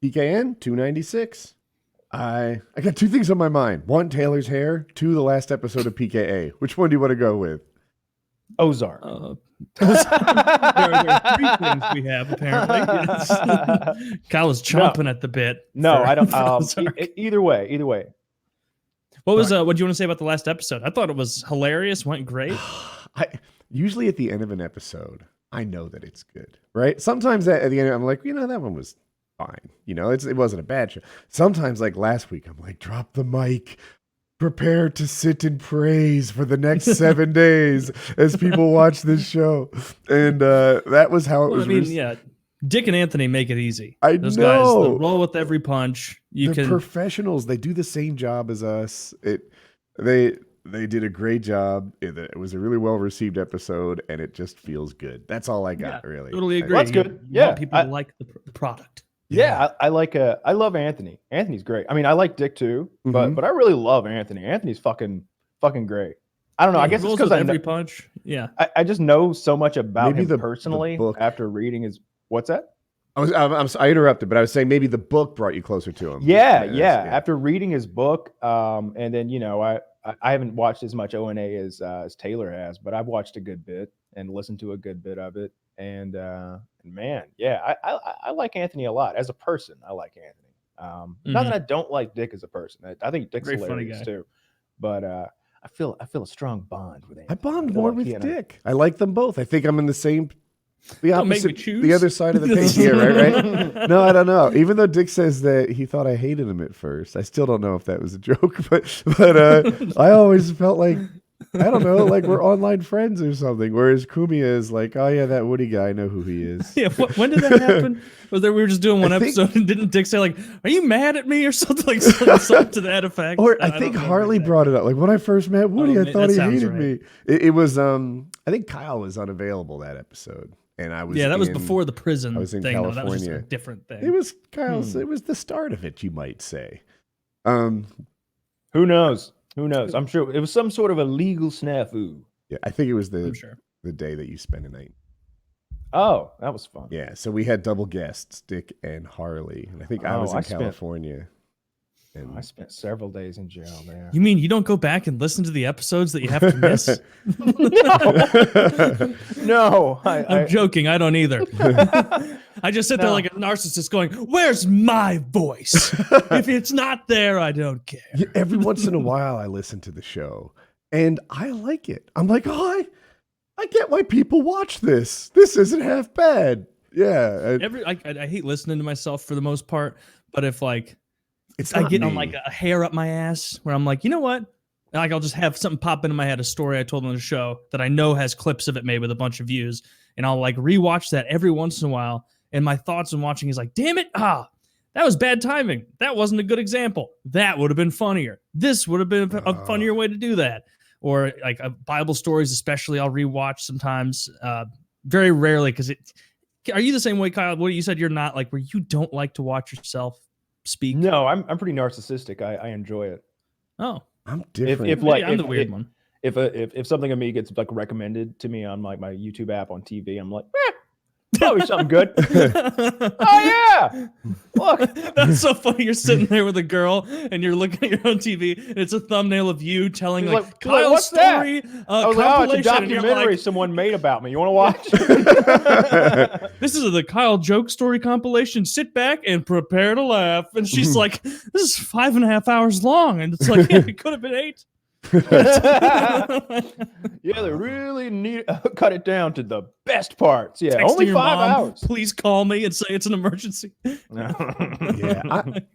PKN 296. I got two things on my mind. One, Taylor's hair. Two, the last episode of PKA. Which one do you want to go with? Ozark. There are three things we have, apparently. Yes. Kyle is chomping at the bit. No, I don't. Either way. What was what do you want to say about the last episode? I thought it was hilarious, went great. Usually at the end of an episode, I know that it's good, right? Sometimes at the end, I'm like, that one was fine. It wasn't a bad show. Sometimes, like last week, I'm like, drop the mic. Prepare to sit in praise for the next 7 days as people watch this show. And that was how it was. Yeah. Dick and Anthony make it easy. Those guys, they'll roll with every punch. They're professionals. They do the same job as us. They did a great job. It was a really well-received episode, and it just feels good. That's all I got, really. Totally agree. Well, that's good. You want people to like the product. Yeah, I love Anthony. Anthony's great. I mean, I like Dick too, but I really love Anthony. Anthony's fucking great. I don't know. I guess it's because every punch. Yeah, I just know so much about him personally after reading his. What's that? I interrupted, but I was saying maybe the book brought you closer to him. Yeah. After reading his book, and then I haven't watched as much O&A as Taylor has, but I've watched a good bit and listened to a good bit of it, and man, yeah, I like Anthony a lot as a person. I like Anthony. Not that I don't like Dick as a person. I think Dick's hilarious too, but I feel a strong bond with Anthony. I bond more with Dick. I like them both. I think I'm in the opposite, the other side of the page here, right? No, I don't know. Even though Dick says that he thought I hated him at first, I still don't know if that was a joke. But I always felt like, I don't know, like we're online friends or something. Whereas Kumiya is like, oh yeah, that Woody guy, I know who he is. Yeah, when did that happen? We were just doing one episode, and didn't Dick say like, "Are you mad at me?" or something like something to that effect? Or I think Harley brought it up. Like when I first met Woody, I thought he hated me. It was I think Kyle was unavailable that episode. And I was that was before the prison. I was in thing, California. That was just a different thing. It was Kyle's. It was the start of it, you might say. Who knows? I'm sure it was some sort of a legal snafu. Yeah, I think it was the day that you spent a night. Oh, that was fun. Yeah, so we had double guests, Dick and Harley, and I think I was in California. And I spent several days in jail there. You mean you don't go back and listen to the episodes that you have to miss? No. I'm joking. I don't either. I just sit there like a narcissist going, where's my voice? If it's not there, I don't care. Yeah, every once in a while, I listen to the show, and I like it. I'm like, oh, I get why people watch this. This isn't half bad. Yeah. I hate listening to myself for the most part, but if I get on like a hair up my ass where I'm like, you know what? Like I'll just have something pop into my head, a story I told on the show that I know has clips of it made with a bunch of views. And I'll like rewatch that every once in a while. And my thoughts on watching is like, damn it. That was bad timing. That wasn't a good example. That would have been funnier. This would have been a funnier way to do that. Or like Bible stories, especially I'll rewatch sometimes, very rarely. Are you the same way, Kyle? What you said you're not like where you don't like to watch yourself speak? No, I'm pretty narcissistic. I enjoy it. Oh, I'm different. I'm the weird one. If something of me gets like recommended to me on like my YouTube app on TV, I'm like, probably something good. Oh yeah, look, that's so funny. You're sitting there with a girl and you're looking at your own TV, and it's a thumbname of you telling like Kyle's what's story. I was like, it's a documentary someone made about me. You want to watch? This is the Kyle joke story compilation. Sit back and prepare to laugh. And she's like, this is 5.5 hours long, and it's like, yeah, it could have been 8. Yeah, they really need cut it down to the best parts. Yeah, Texting only 5 hours. Please call me and say it's an emergency. Yeah,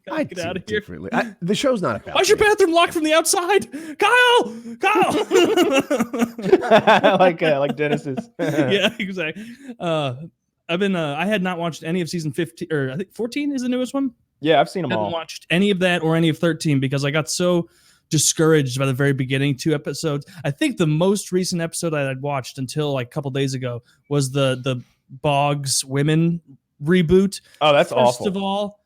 I get out of here. Differently. The show's not about. Why's your bathroom locked from the outside, Kyle? like Dennis's. Yeah, exactly. I had not watched any of season 15, or I think 14 is the newest one. Yeah, I've seen them all. I haven't watched any of that or any of 13 because I got so discouraged by the very beginning 2 episodes. I think the most recent episode I had watched until like a couple days ago was the Boggs Women reboot. Oh, that's awful. First of all,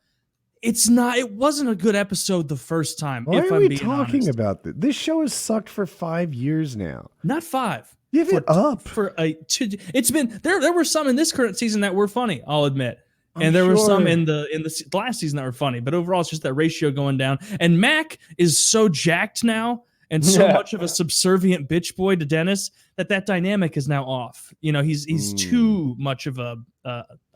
it wasn't a good episode the first time. Why are we talking about this? This show has sucked for 5 years now. Not 5. Give it up. It's been there were some in this current season that were funny, I'll admit. And there were some in the last season that were funny, but overall it's just that ratio going down. And Mac is so jacked now and so much of a subservient bitch boy to Dennis that dynamic is now off. You know, he's too much of a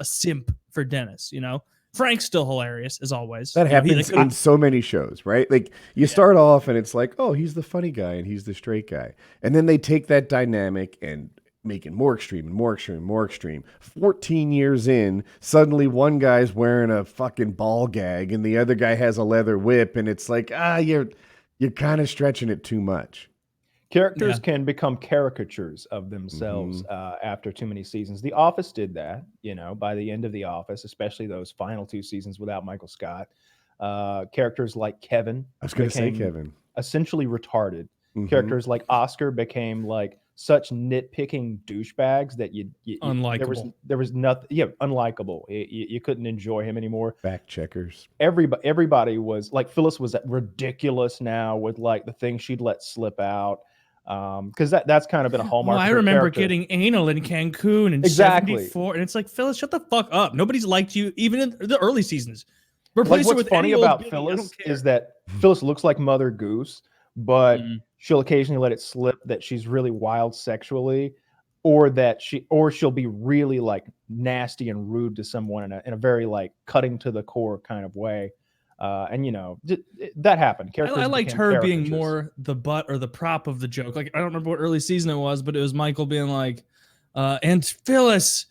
simp for Dennis, you know. Frank's still hilarious as always. That happens in so many shows, right? Like you start off and it's like, oh, he's the funny guy and he's the straight guy. And then they take that dynamic and make it more extreme and more extreme and more extreme. 14 years in, suddenly one guy's wearing a fucking ball gag and the other guy has a leather whip. And it's like, you're kind of stretching it too much. Characters can become caricatures of themselves after too many seasons. The Office did that, you know, by the end of The Office, especially those final 2 seasons without Michael Scott. Characters like Kevin. I was going to say Kevin. Essentially retarded. Characters like Oscar became like such nitpicking douchebags that you unlikable. There was nothing. Yeah, unlikable. You couldn't enjoy him anymore. Fact checkers. Everybody was like, Phyllis was ridiculous now with like the things she'd let slip out. Because that's kind of been a hallmark. I remember getting anal in Cancun in 74, and it's like, Phyllis, shut the fuck up. Nobody's liked you even in the early seasons. Replace what's funny about Phyllis is that Phyllis looks like Mother Goose, but she'll occasionally let it slip that she's really wild sexually, or that she'll be really like nasty and rude to someone in a very like cutting to the core kind of way. And you know that happened. I liked her being more the butt or the prop of the joke. Like I don't remember what early season it was, but it was Michael being like, "And Phyllis,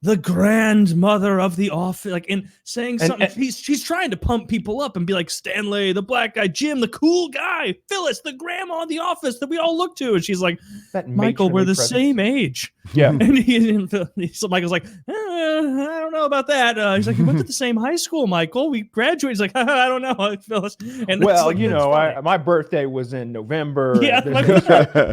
the grandmother of the office," like and saying something. She's trying to pump people up and be like Stanley, the black guy, Jim, the cool guy, Phyllis, the grandma in the office that we all look to, and she's like, "Michael, we're the same age." Yeah, and so Michael's like, I don't know about that. He's like, "We went to the same high school, Michael. We graduated." He's like, "I don't know, Phyllis." And well, like, you know, my birthday was in November. Yeah,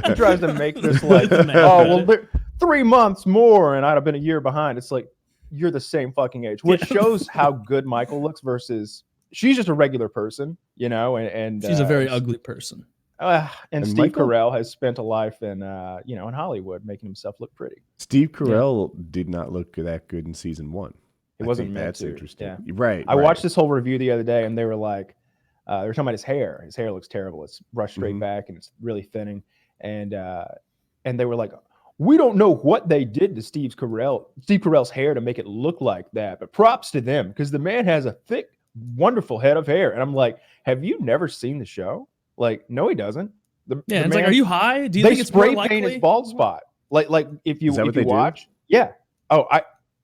he tries to make this like, oh well, 3 months more, and I'd have been a year behind. It's like you're the same fucking age, which shows how good Michael looks versus she's just a regular person, you know, and she's a very ugly person. And Steve Carell has spent a life in in Hollywood making himself look pretty. Steve Carell did not look that good in season 1. It wasn't meant that's to. interesting. Yeah. Right. I watched this whole review the other day, and they were like, they were talking about his hair. His hair looks terrible. It's brushed straight back, and it's really thinning. And they were like, we don't know what they did to Steve Carell's hair to make it look like that, but props to them because the man has a thick, wonderful head of hair. And I'm like, have you never seen the show? Like, no, he doesn't. It's like, are you high? Do you think it's spray more paint likely? his bald spot? Like if you watch, do? Oh,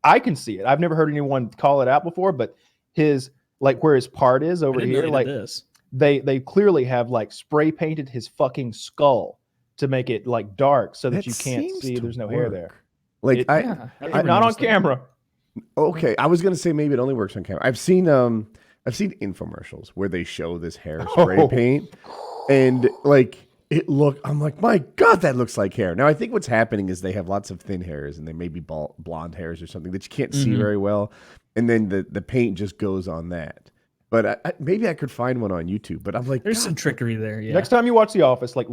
I can see it. I've never heard anyone call it out before, but his like where his part is over here, like this. They clearly have like spray painted his fucking skull to make it like dark so that you can't see there's no hair there. Like not on camera. Okay, I was gonna say maybe it only works on camera. I've seen infomercials where they show this hair spray paint, and like I'm like, my God, that looks like hair. Now I think what's happening is they have lots of thin hairs and they may be blonde hairs or something that you can't see very well, and then the paint just goes on that. But maybe I could find one on YouTube. But I'm like, there's some trickery there. Yeah. Next time you watch The Office, like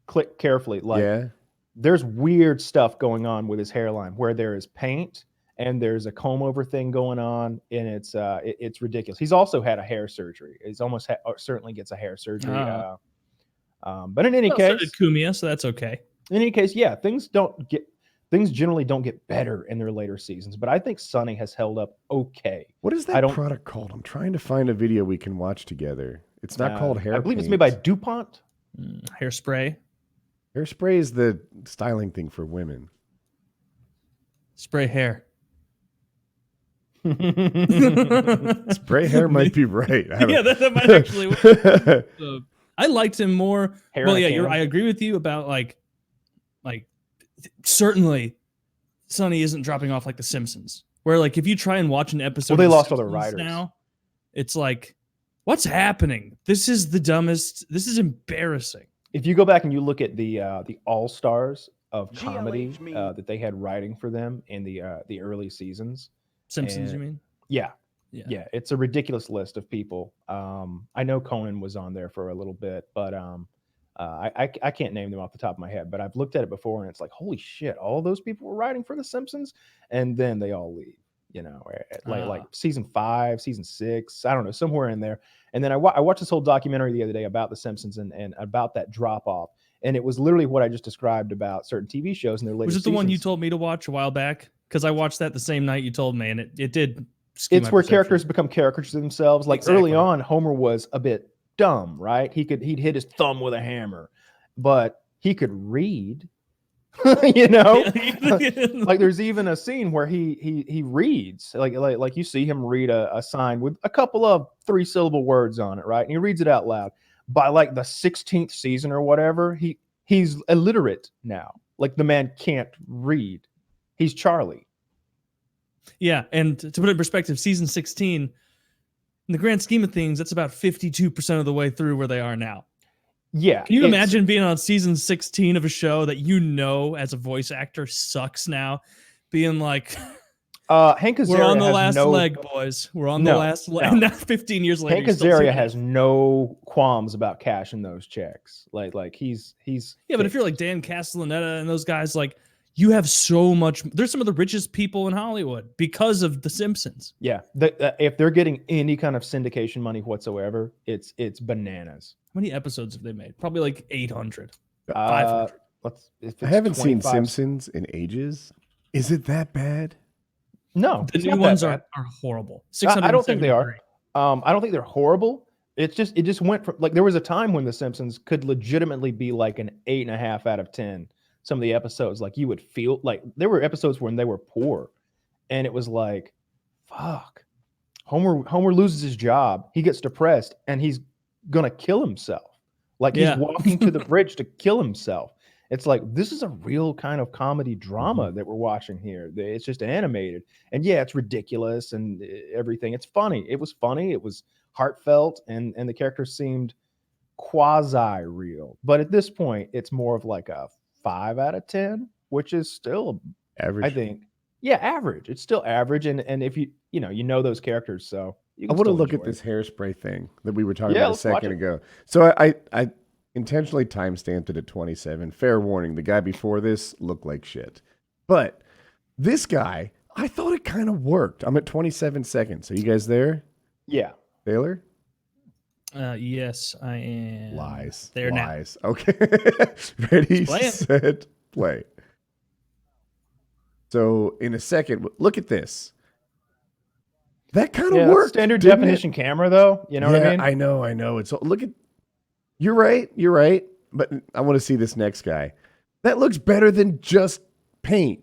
click carefully. Like, there's weird stuff going on with his hairline where there is paint and there's a comb over thing going on, and it's ridiculous. He's also had a hair surgery. He's almost certainly gets a hair surgery. But in any case, so did Kumia, so that's okay. In any case, things generally don't get better in their later seasons. But I think Sunny has held up okay. What is that product called? I'm trying to find a video we can watch together. It's not called hair. I believe paint. It's made by DuPont. Hairspray. Hairspray is the styling thing for women. Spray hair. Spray hair might be right. That might actually. I liked him more. Hair I agree with you about like certainly Sonny isn't dropping off like the Simpsons, where like if you try and watch an episode, they lost all their writers now. It's like, what's happening? This is the dumbest. This is embarrassing. If you go back and you look at the all stars of comedy that they had writing for them in the early seasons, Simpsons, you mean? Yeah, it's a ridiculous list of people. I know Conan was on there for a little bit, but I can't name them off the top of my head. But I've looked at it before, and it's like, holy shit, all those people were writing for The Simpsons, and then they all leave. like season 5, season 6, I don't know, somewhere in there. And then I watched this whole documentary the other day about the Simpsons and about that drop off. And it was literally what I just described about certain TV shows and their latest. Was it the one you told me to watch a while back? Because I watched that the same night you told me, and it did. It's where characters become caricatures of themselves. Like early on, Homer was a bit dumb, right? He'd hit his thumb with a hammer, but he could read. Like there's even a scene where he reads, like you see him read a sign with a couple of 3-syllable words on it, right? And he reads it out loud. By like the 16th season or whatever, he's illiterate now. Like the man can't read. He's Charlie. Yeah, and to put it in perspective, season 16, in the grand scheme of things, that's about 52% of the way through where they are now. Yeah. Can you imagine being on season 16 of a show that as a voice actor sucks now? Being like, Hank Azaria, we're on the last leg, boys. We're on the last leg. Now 15 years later, Hank Azaria has no qualms about cashing those checks. Like he's yeah, but if you're like Dan Castellaneta and those guys, like you have so much. There's some of the richest people in Hollywood because of The Simpsons. Yeah, if they're getting any kind of syndication money whatsoever, it's bananas. How many episodes have they made? Probably like 800. 500. I haven't seen Simpsons in ages. Is it that bad? No, the new ones are horrible. I don't think they are. I don't think they're horrible. It just went from like there was a time when The Simpsons could legitimately be like an 8.5 out of 10. Some of the episodes, like you would feel like there were episodes when they were poor, and it was like, fuck. Homer loses his job. He gets depressed, and he's gonna kill himself. Like he's walking to the bridge to kill himself. It's like, this is a real kind of comedy drama that we're watching here. It's just animated. And yeah, it's ridiculous and everything. It's funny. It was funny. It was heartfelt, and the characters seemed quasi-real. But at this point, it's more of like a 5 out of 10, which is still average. I think. Yeah, average. It's still average. And if you know those characters, so I want to look at this Hairspray thing that we were talking about a second ago. So I intentionally time-stamped it at 27. Fair warning, the guy before this looked like shit. But this guy, I thought it kind of worked. I'm at 27 seconds. Are you guys there? Yeah. Taylor? Yes, I am. Lies. There Lies. Now. Okay. Ready, set, play. So in a second, look at this. That kind of worked. Standard definition camera, though. You know what I mean? I know. It's look at. You're right. But I want to see this next guy. That looks better than just paint.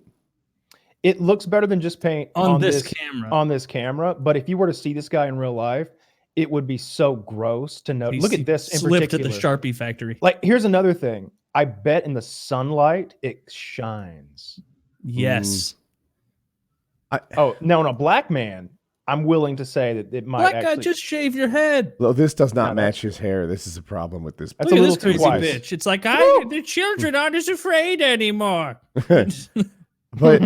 It looks better than just paint on this camera. On this camera, but if you were to see this guy in real life, it would be so gross to know. Look at this in particular. Slipped at the Sharpie factory. Like, here's another thing. I bet in the sunlight it shines. Yes. No, black man. I'm willing to say that it might. Black guy, just shave your head. Well, this does not match his hair. This is a problem with this. Look at this crazy bitch. It's like the children aren't as afraid anymore. But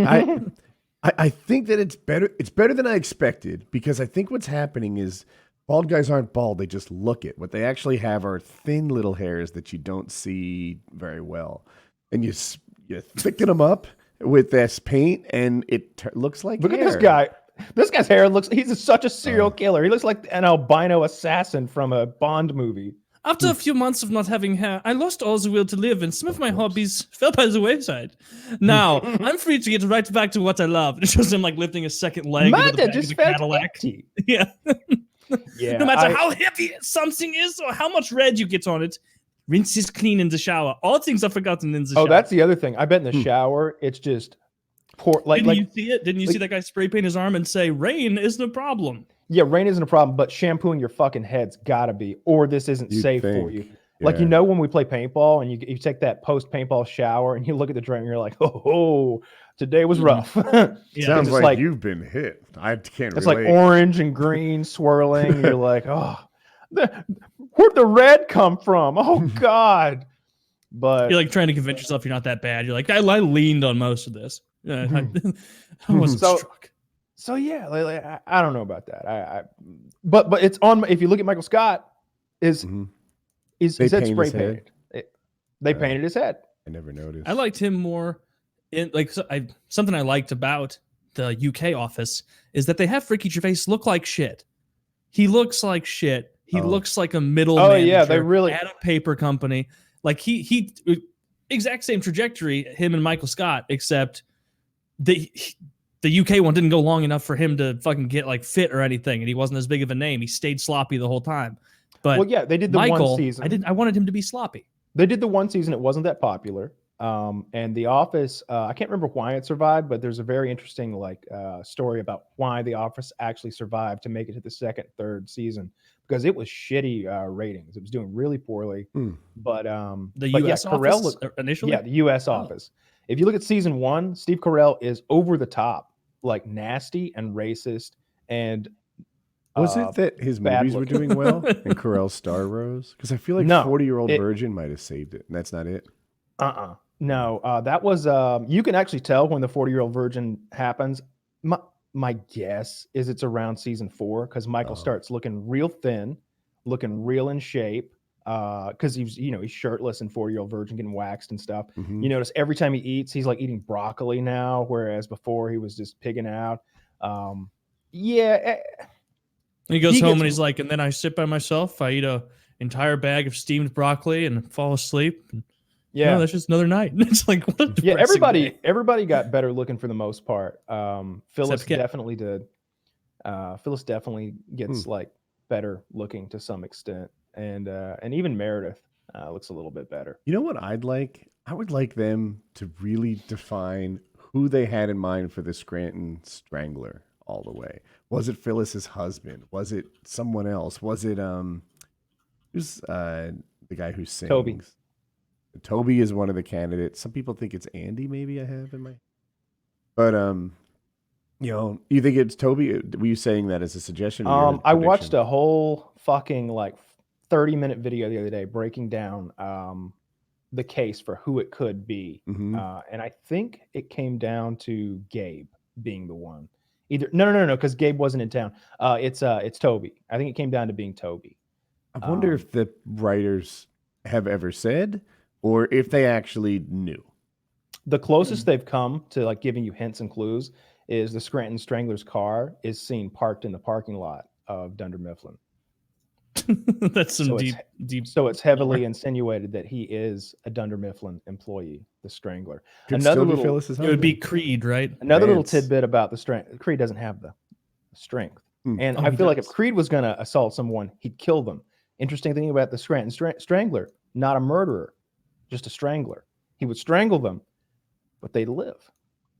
I think that it's better. It's better than I expected, because I think what's happening is bald guys aren't bald. They just look it. What they actually have are thin little hairs that you don't see very well, and you thicken them up with this paint, and it looks like. Look at this guy. This guy's hair he's such a serial killer. He looks like an albino assassin from a Bond movie. After a few months of not having hair, I lost all the will to live, and some of my hobbies fell by the wayside. Now, I'm free to get right back to what I love. It shows him like lifting a second leg into the back of the Cadillac. Yeah. Yeah. No matter how heavy something is or how much red you get on it, rinse is clean in the shower. All things are forgotten in the shower. Oh, that's the other thing. I bet in the shower, it's just poor. Didn't you see it? Didn't you see that guy spray paint his arm and say, rain isn't a problem? Yeah, rain isn't a problem, but shampooing your fucking head's gotta be, or this isn't safe for you. Yeah. Like, when we play paintball and you take that post paintball shower and you look at the drain and you're like, oh, today was rough. Sounds like you've been hit. I can't It's relate. like orange and green swirling. You're like, oh, where'd the red come from? Oh, God. But you're like trying to convince yourself you're not that bad. You're like, I leaned on most of this. I wasn't struck. So yeah, I don't know about that. But it's on. If you look at Michael Scott, his head spray painted. They painted his head. I never noticed. I liked him more. Something I liked about the UK office is that they have Ricky Gervais look like shit. He looks like shit. He looks like a middle manager yeah, they really at a paper company. Like he exact same trajectory, him and Michael Scott, except the UK one didn't go long enough for him to fucking get like fit or anything, and he wasn't as big of a name. He stayed sloppy the whole time. But well, yeah, they did the Michael, one season. I wanted him to be sloppy. They did the one season. It wasn't that popular. And The Office, I can't remember why it survived, but there's a very interesting story about why The Office actually survived to make it to the second, third season, because it was shitty ratings. It was doing really poorly. But US office initially? Yeah, the US office. If you look at season 1, Steve Carell is over the top, like nasty and racist and was it that his movies were doing well and Carell's star rose? Because I feel like 40-Year-Old Virgin might have saved it, and that's not it. No, that was you can actually tell when the 40-Year-Old Virgin happens. My guess is it's around season 4, because Michael starts looking real thin, looking real in shape, because he's shirtless in 40-Year-Old Virgin, getting waxed and stuff. You notice every time he eats, he's like eating broccoli now, whereas before he was just pigging out. He goes home and he's like, and then I sit by myself, I eat a entire bag of steamed broccoli and fall asleep. Yeah, no, that's just another night. It's like, what a depressing day. Everybody got better looking for the most part. Phyllis definitely did. Phyllis definitely gets better looking to some extent, and even Meredith looks a little bit better. You know what I'd like? I would like them to really define who they had in mind for the Scranton Strangler all the way. Was it Phyllis's husband? Was it someone else? Was it who's the guy who sings? Toby. Toby is one of the candidates. Some people think it's Andy, maybe I have in my. But you think it's Toby? Were you saying that as a suggestion? I watched a whole fucking 30-minute video the other day breaking down the case for who it could be, and I think it came down to Gabe being the one. Either no, because Gabe wasn't in town. It's Toby. I think it came down to being Toby. I wonder if the writers have ever said, or if they actually knew. The closest they've come to giving you hints and clues is the Scranton Strangler's car is seen parked in the parking lot of Dunder Mifflin. That's some deep. So it's heavily insinuated that he is a Dunder Mifflin employee, the Strangler. It would be Creed, right? Another little tidbit about the strength. Creed doesn't have the strength. And I feel like if Creed was going to assault someone, he'd kill them. Interesting thing about the Scranton Strangler, not a murderer, just a strangler. He would strangle them, but they'd live.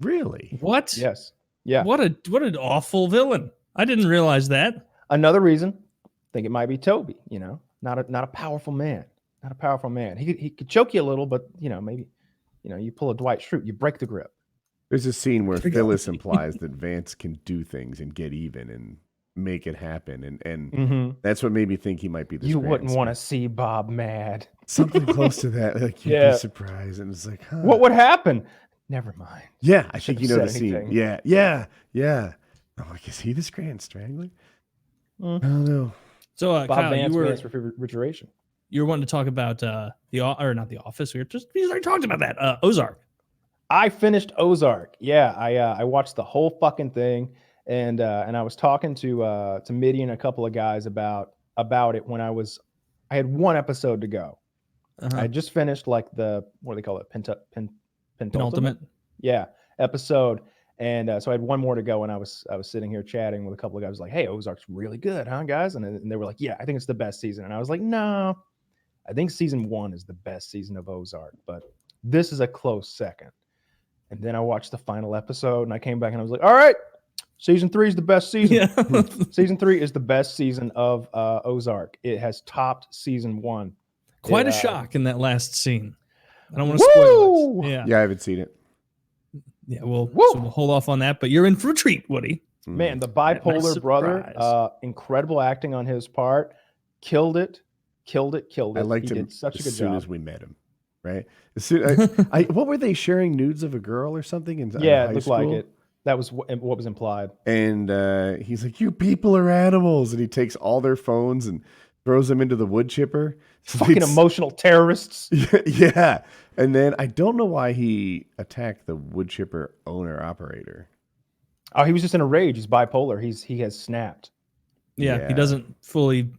Really? What? Yes. Yeah. What an awful villain. I didn't realize that. Another reason, I think it might be Toby, not a powerful man. Not a powerful man. He could choke you a little, but maybe you pull a Dwight Schrute, you break the grip. There's a scene where Phyllis implies that Vance can do things and get even and make it happen, and that's what made me think he might be the. You wouldn't want to see Bob mad. Something close to that, you'd be surprised, and it's like, what would happen? Never mind. Yeah, I think the scene. Yeah. I'm like, is he the Scranton Strangler? I don't know. So, Bob Kyle, Vance refrigeration. You were wanting to talk about not the Office. We already talked about that. Ozark. I finished Ozark. Yeah, I watched the whole fucking thing, and I was talking to Mitty and a couple of guys about it when I had one episode to go. I had just finished what do they call it? Penultimate. Yeah, episode. And so I had one more to go, and I was sitting here chatting with a couple of guys, like, "Hey, Ozark's really good, huh, guys?" And they were like, "Yeah, I think it's the best season." And I was like, "No, I think season 1 is the best season of Ozark, but this is a close second." And then I watched the final episode, and I came back and I was like, "All right, season 3 is the best season." Yeah. Season 3 is the best season of Ozark. It has topped season 1. Quite a shock in that last scene. I don't want to spoil it. Yeah, I haven't seen it. Yeah, we'll hold off on that, but you're in for a treat, Woody. Man, the bipolar brother, incredible acting on his part. Killed it. I liked him such a good as soon job. as we met him, right? What were they sharing nudes of a girl or something in it high looked school? like it. That was what was implied. And he's like, "You people are animals," and he takes all their phones and throws them into the wood chipper. Fucking emotional terrorists. Yeah. And then I don't know why he attacked the wood chipper owner operator. Oh, he was just in a rage. He's bipolar. He has snapped. Yeah, he doesn't fully,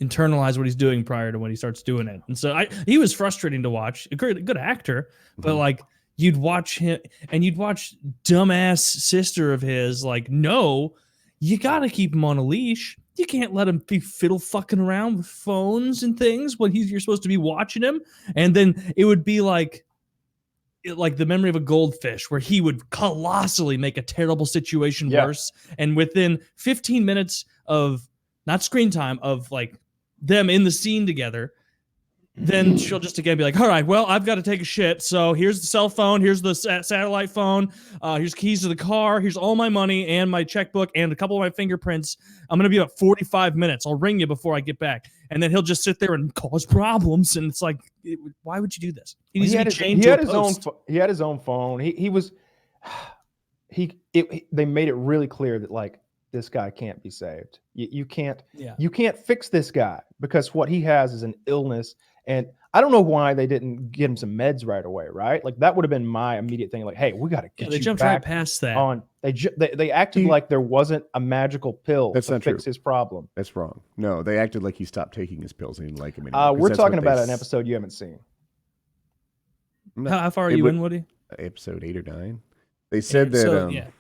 internalize what he's doing prior to when he starts doing it. And so he was frustrating to watch. A good actor, but like you'd watch him and you'd watch dumbass sister of his like, no, you got to keep him on a leash. You can't let him be fiddle fucking around with phones and things when you're supposed to be watching him. And then it would be like the memory of a goldfish where he would colossally make a terrible situation worse. And within 15 minutes of not screen time of like them in the scene together, then she'll just again be like, all right, well, I've got to take a shit. So here's the cell phone. Here's the satellite phone. Here's keys to the car. Here's all my money and my checkbook and a couple of my fingerprints. I'm going to be about 45 minutes. I'll ring you before I get back. And then he'll just sit there and cause problems. And it's like, why would you do this? He had his own phone. They made it really clear that like, this guy can't be saved. You can't fix this guy because what he has is an illness. And I don't know why they didn't get him some meds right away, right? Like that would have been my immediate thing. Like, hey, we got to get they you jumped back right past that. They acted like there wasn't a magical pill to fix his problem. That's wrong. No, they acted like he stopped taking his pills and didn't like him anymore. We're talking about an episode you haven't seen. How far are you in, Woody? Episode 8 or 9. They said that.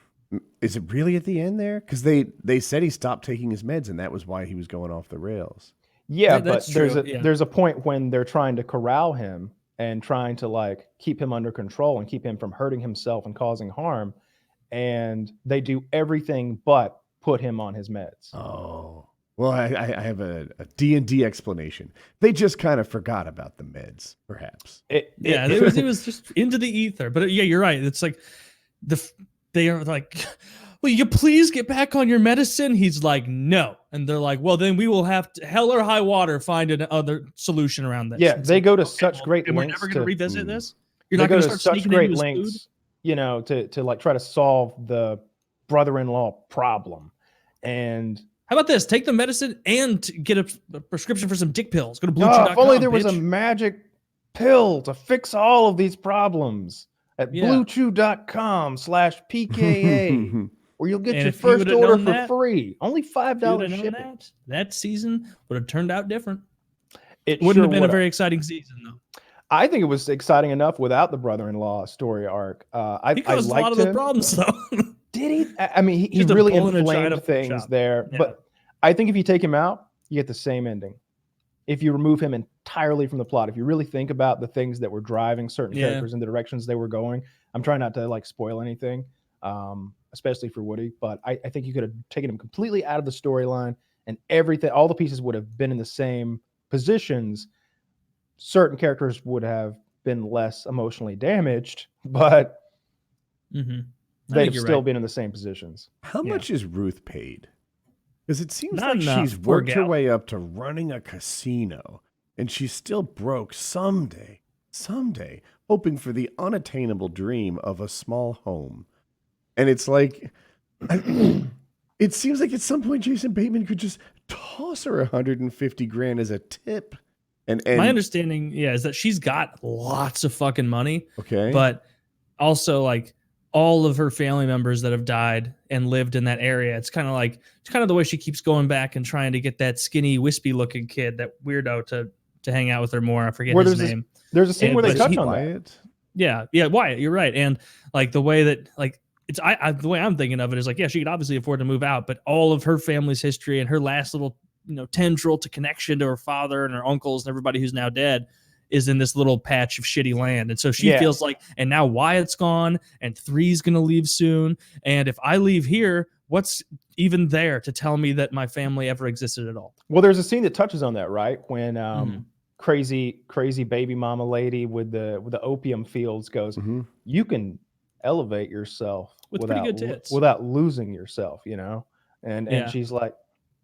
Is it really at the end there? Because they said he stopped taking his meds and that was why he was going off the rails. Yeah, but there's a point when they're trying to corral him and trying to like keep him under control and keep him from hurting himself and causing harm, and they do everything but put him on his meds. Oh, well, I have a D&D explanation. They just kind of forgot about the meds, perhaps. It was just into the ether. But yeah, you're right. It's like they are like, will you please get back on your medicine? He's like, no. And they're like, well, then we will have to, hell or high water, find another solution around this. Yeah, they go to such great lengths. We're never going to revisit this? You're not going to start such great lengths, to like try to solve the brother-in-law problem. And how about this? Take the medicine and get a prescription for some dick pills. Go to BlueChew.com. If only there was a magic pill to fix all of these problems. At BlueChew.com/PKA, where you'll get your first order for free. Only $5 shipping. That season would have turned out different. It wouldn't have been a very exciting season, though. I think it was exciting enough without the brother-in-law story arc. He caused a lot of the problems, though. Did he? I mean, he really inflamed things there. Yeah. But I think if you take him out, you get the same ending. If you remove him entirely from the plot, if you really think about the things that were driving certain characters in the directions they were going, I'm trying not to like spoil anything, especially for Woody, but I think you could have taken him completely out of the storyline and everything, all the pieces would have been in the same positions. Certain characters would have been less emotionally damaged, but they'd have still been in the same positions. How much is Ruth paid? Because it seems like she's worked her way up to running a casino, and she's still broke someday, hoping for the unattainable dream of a small home. And it's like, it seems like at some point Jason Bateman could just toss her $150,000 as a tip. And my understanding, is that she's got lots of fucking money. Okay, but also like all of her family members that have died and lived in that area. It's kind of the way she keeps going back and trying to get that skinny, wispy looking kid, that weirdo to hang out with her more. I forget his name. There's a scene where they touch on Wyatt. That. Yeah, Wyatt, you're right. And like the way that like it's the way I'm thinking of it is like, yeah, she could obviously afford to move out, but all of her family's history and her last little, tendril to connection to her father and her uncles and everybody who's now dead is in this little patch of shitty land. And so she feels like, and now Wyatt's gone and 3's going to leave soon. And if I leave here, what's even there to tell me that my family ever existed at all? Well, there's a scene that touches on that, right? When crazy baby mama lady with the opium fields goes, you can elevate yourself without losing yourself, and she's like,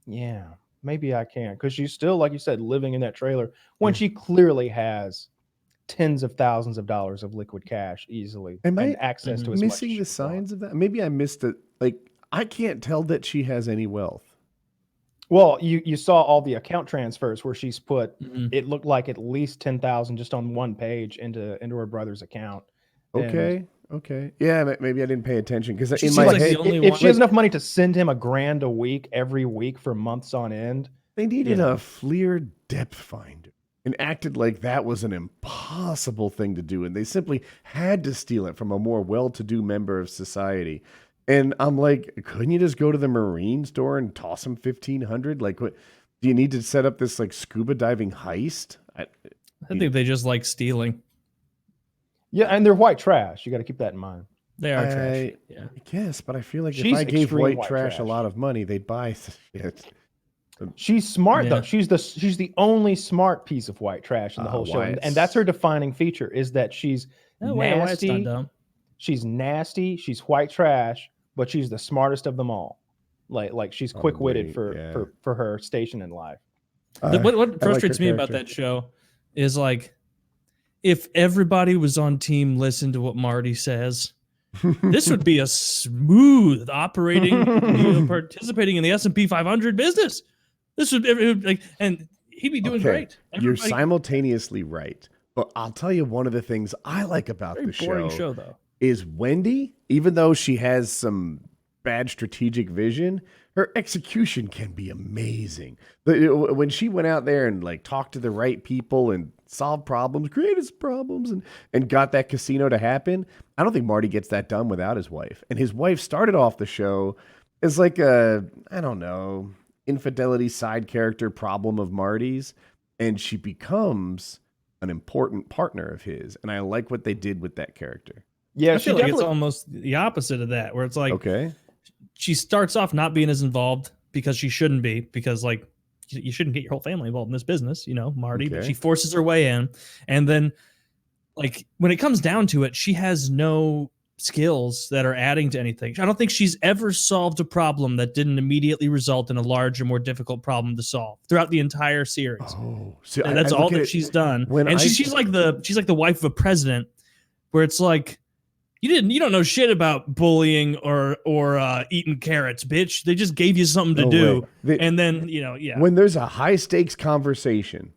yeah, maybe I can, because she's still, like you said, living in that trailer when she clearly has tens of thousands of dollars of liquid cash easily and access to as missing much the signs of that. Maybe I missed it. Like, I can't tell that she has any wealth. Well, you saw all the account transfers where she's put it looked like at least 10,000 just on one page into her brother's account. Okay. Okay. Yeah, maybe I didn't pay attention because in seems my like head, the only if one. she has enough money to send him $1,000 a week every week for months on end, they needed a FLIR depth finder and acted like that was an impossible thing to do, and they simply had to steal it from a more well-to-do member of society. And I'm like, couldn't you just go to the marine store and toss him $1,500? Like, what? Do you need to set up this like scuba diving heist? I think they just like stealing. Yeah, and they're white trash. You got to keep that in mind. They are trash. Yeah, I guess, but I feel like She's if I gave extreme white trash a lot of money, they'd buy shit. She's smart Yeah. though. She's the only smart piece of white trash in the whole show, and that's her defining feature is that she's Wyatt's not nasty. dumb. She's nasty. She's white trash, but she's the smartest of them all. Like she's quick-witted for her station in life. What frustrates me about that show is like, if everybody was on team listen to what Marty says, this would be a smooth operating, participating in the S&P 500 business. This would like, and he'd be doing great. You're simultaneously right, but I'll tell you one of the things I like about the show though is Wendy. Even though she has some bad strategic vision, her execution can be amazing. When she went out there and like talked to the right people and solved problems, created problems, and got that casino to happen, I don't think Marty gets that done without his wife. And his wife started off the show as like a, I don't know, infidelity side character problem of Marty's, and she becomes an important partner of his. And I like what they did with that character. Yeah, I feel like it's almost the opposite of that, where it's like, she starts off not being as involved because she shouldn't be, because like you shouldn't get your whole family involved in this business, you know, Marty, but she forces her way in. And then like when it comes down to it, she has no skills that are adding to anything. I don't think she's ever solved a problem that didn't immediately result in a larger, more difficult problem to solve throughout the entire series. Oh, so that's all that she's done. And she's like the wife of a president, where it's like, you don't know shit about bullying or eating carrots, bitch. They just gave you something to do. And then, when there's a high stakes conversation,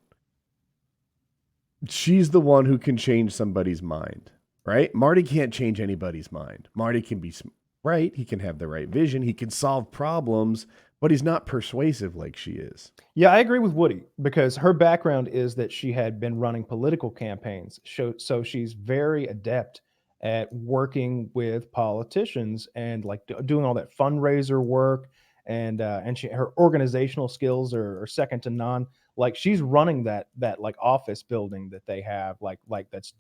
she's the one who can change somebody's mind, right? Marty can't change anybody's mind. Marty can be right. He can have the right vision. He can solve problems, but he's not persuasive like she is. Yeah, I agree with Woody, because her background is that she had been running political campaigns. So she's very adept at working with politicians and like doing all that fundraiser work, and her organizational skills are second to none. Like she's running that like office building that they have, like that's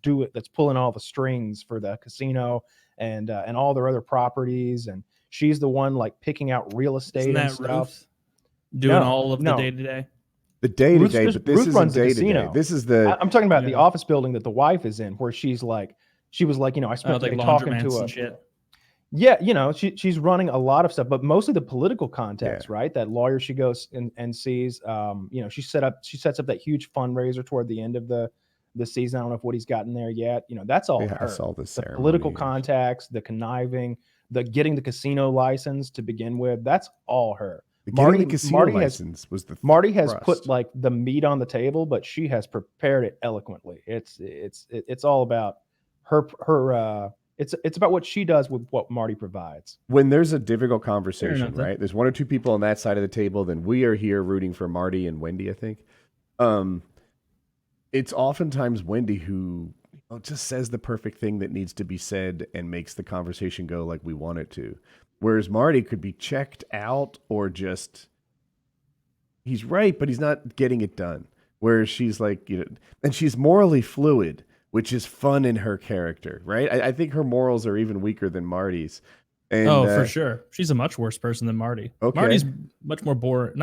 pulling all the strings for the casino and all their other properties, and she's the one like picking out real estate and stuff. Ruth doing all of the day to day. The day to day, but this isn't day to day. This is I'm talking about the office building that the wife is in, where she was like, I spent the day talking to her. Shit. Yeah, she's running a lot of stuff, but mostly the political contacts, right? That lawyer she goes and sees. She sets up that huge fundraiser toward the end of the season. I don't know if Woody's gotten there yet. That's all her. I saw the political contacts, the conniving, the getting the casino license to begin with. That's all her. Marty has put like the meat on the table, but she has prepared it eloquently. It's all about her it's about what she does with what Marty provides. When there's a difficult conversation, right? There's one or two people on that side of the table, then we are here rooting for Marty and Wendy, I think. It's oftentimes Wendy who just says the perfect thing that needs to be said and makes the conversation go like we want it to. Whereas Marty could be checked out or just he's right, but he's not getting it done. Whereas she's like, and she's morally fluid, which is fun in her character, right? I think her morals are even weaker than Marty's. And, for sure. She's a much worse person than Marty. Okay. Marty's much more boring.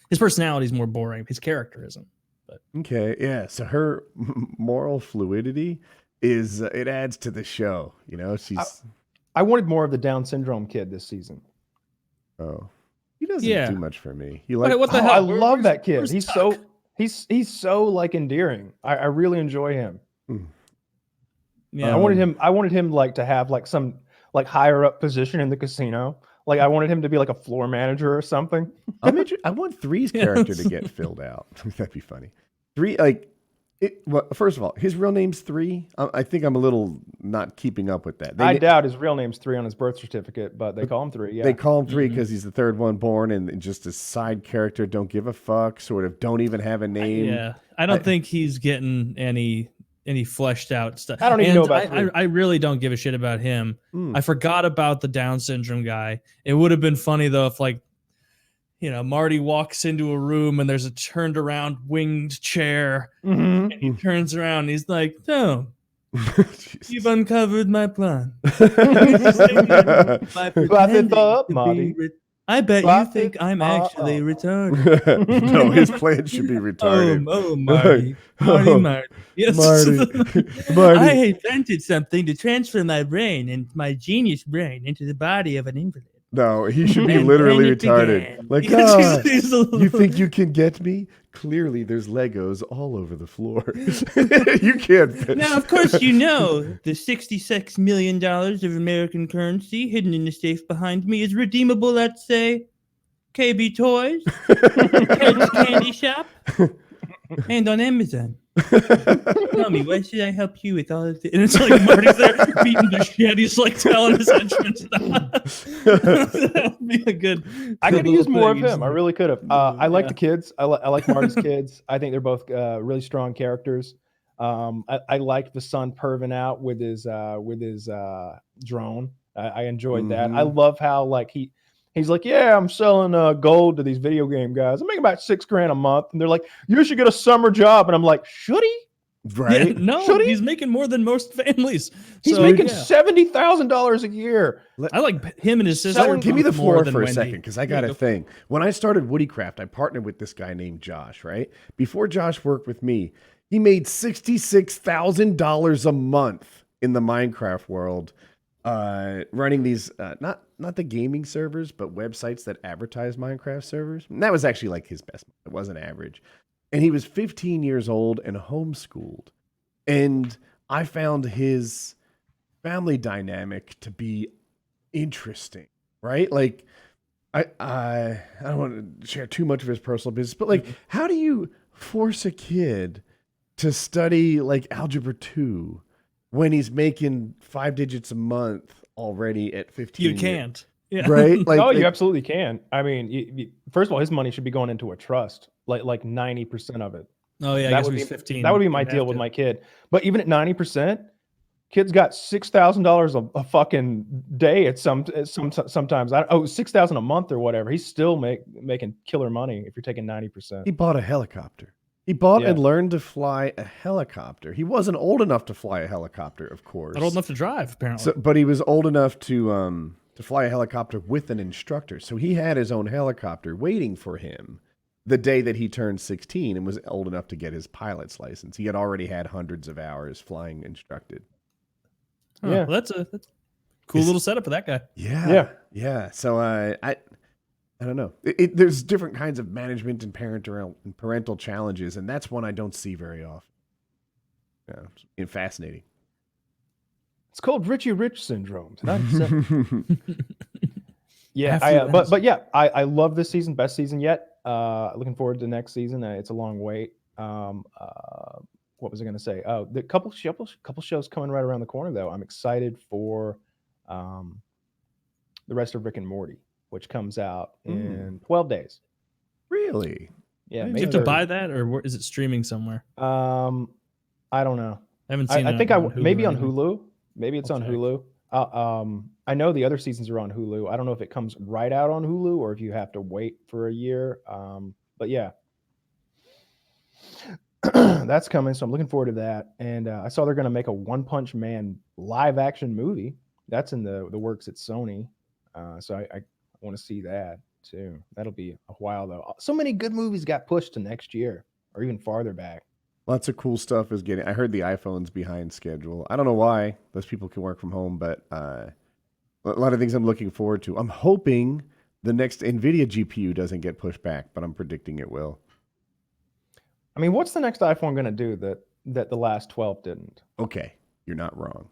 His personality is more boring. His character isn't. But. Okay, yeah. So her moral fluidity it adds to the show. She's. I wanted more of the Down syndrome kid this season. Oh, he doesn't do much for me. What the hell? I love that kid. He's so like endearing. I really enjoy him. Yeah, I wanted him like to have like some like higher up position in the casino. Like I wanted him to be like a floor manager or something. I want 3's character to get filled out. That'd be funny. 3, like Well, first of all, his real name's 3. I think I'm a little not keeping up with that. I doubt his real name's 3 on his birth certificate, but they call him 3. Yeah, they call him 3 because he's the third one born and just a side character. Don't give a fuck. Sort of don't even have a name. Yeah, I don't think he's getting any fleshed out stuff. I don't even know about I really don't give a shit about him. I forgot about the Down syndrome guy. It would have been funny though if Marty walks into a room and there's a turned around winged chair and he turns around and he's like, "No, you've uncovered my plan." Marty. I bet you think I'm actually retarded. No, his plan should be retarded. Oh, Marty. Marty. Yes. Marty. I invented something to transfer my brain and my genius brain into the body of an invalid. No, he should be literally retarded. Like, you think you can get me? Clearly, there's Legos all over the floor. You can't fit. Now, of course, you know the $66 million of American currency hidden in the safe behind me is redeemable at, say, KB Toys, Ted's Candy Shop, and on Amazon. Tell me, why should I help you with all of this? And it's like Marty's there beating the shit. He's like telling his henchmen stuff. That would be a good. I could use more of him. I really could have. I like the kids. I like Marty's kids. I think they're both really strong characters. I liked the son perving out with his drone. I enjoyed that. I love how he's like, yeah, I'm selling gold to these video game guys. I'm making about $6,000 a month. And they're like, you should get a summer job. And I'm like, should he? Right? Yeah, no, should he? He's making more than most families. He's making $70,000 a year. I like him and his sister. Give me the floor for a second, because I got a thing. When I started WoodyCraft, I partnered with this guy named Josh, right? Before Josh worked with me, he made $66,000 a month in the Minecraft world. Running these not the gaming servers, but websites that advertise Minecraft servers. And that was actually like his best. It wasn't average. And he was 15 years old and homeschooled. And I found his family dynamic to be interesting, right? Like I don't want to share too much of his personal business, but like, how do you force a kid to study like Algebra 2 when he's making 5 digits a month already at 15? You can't. Yeah. Right? Like, you absolutely can. I mean, first of all, his money should be going into a trust, like 90% of it. Oh yeah, that would be 15. That would be my deal with my kid. But even at 90%, kids got $6,000 a fucking day at sometimes. $6,000 a month or whatever. He's still making killer money if you're taking 90%. He bought a helicopter. He bought and learned to fly a helicopter. He wasn't old enough to fly a helicopter, of course. Not old enough to drive, apparently. But he was old enough to fly a helicopter with an instructor. So he had his own helicopter waiting for him the day that he turned 16 and was old enough to get his pilot's license. He had already had hundreds of hours flying instructed. Huh, yeah, well, that's a cool little setup for that guy. Yeah. So I don't know. There's different kinds of management and parental challenges, and that's one I don't see very often. Yeah, it's fascinating. It's called Richie Rich syndrome. Yeah, I love this season. Best season yet. Looking forward to next season. It's a long wait. What was I going to say? Oh, the couple shows coming right around the corner, though. I'm excited for the rest of Rick and Morty, which comes out in 12 days. Really? Yeah. Do you have to buy that, or is it streaming somewhere? I don't know. I haven't seen. I think maybe on Hulu. Maybe it's on Hulu. I know the other seasons are on Hulu. I don't know if it comes right out on Hulu or if you have to wait for a year. But yeah, that's coming. So I'm looking forward to that. And I saw they're going to make a One Punch Man live action movie. That's in the works at Sony. So I want to see that too. That'll be a while though. So many good movies got pushed to next year or even farther back. Lots of cool stuff is getting. I heard the iPhone's behind schedule. I don't know why. Those people can work from home, but a lot of things I'm looking forward to. I'm hoping the next NVIDIA GPU doesn't get pushed back, but I'm predicting it will. I mean, what's the next iPhone going to do that the last 12 didn't? Okay, you're not wrong.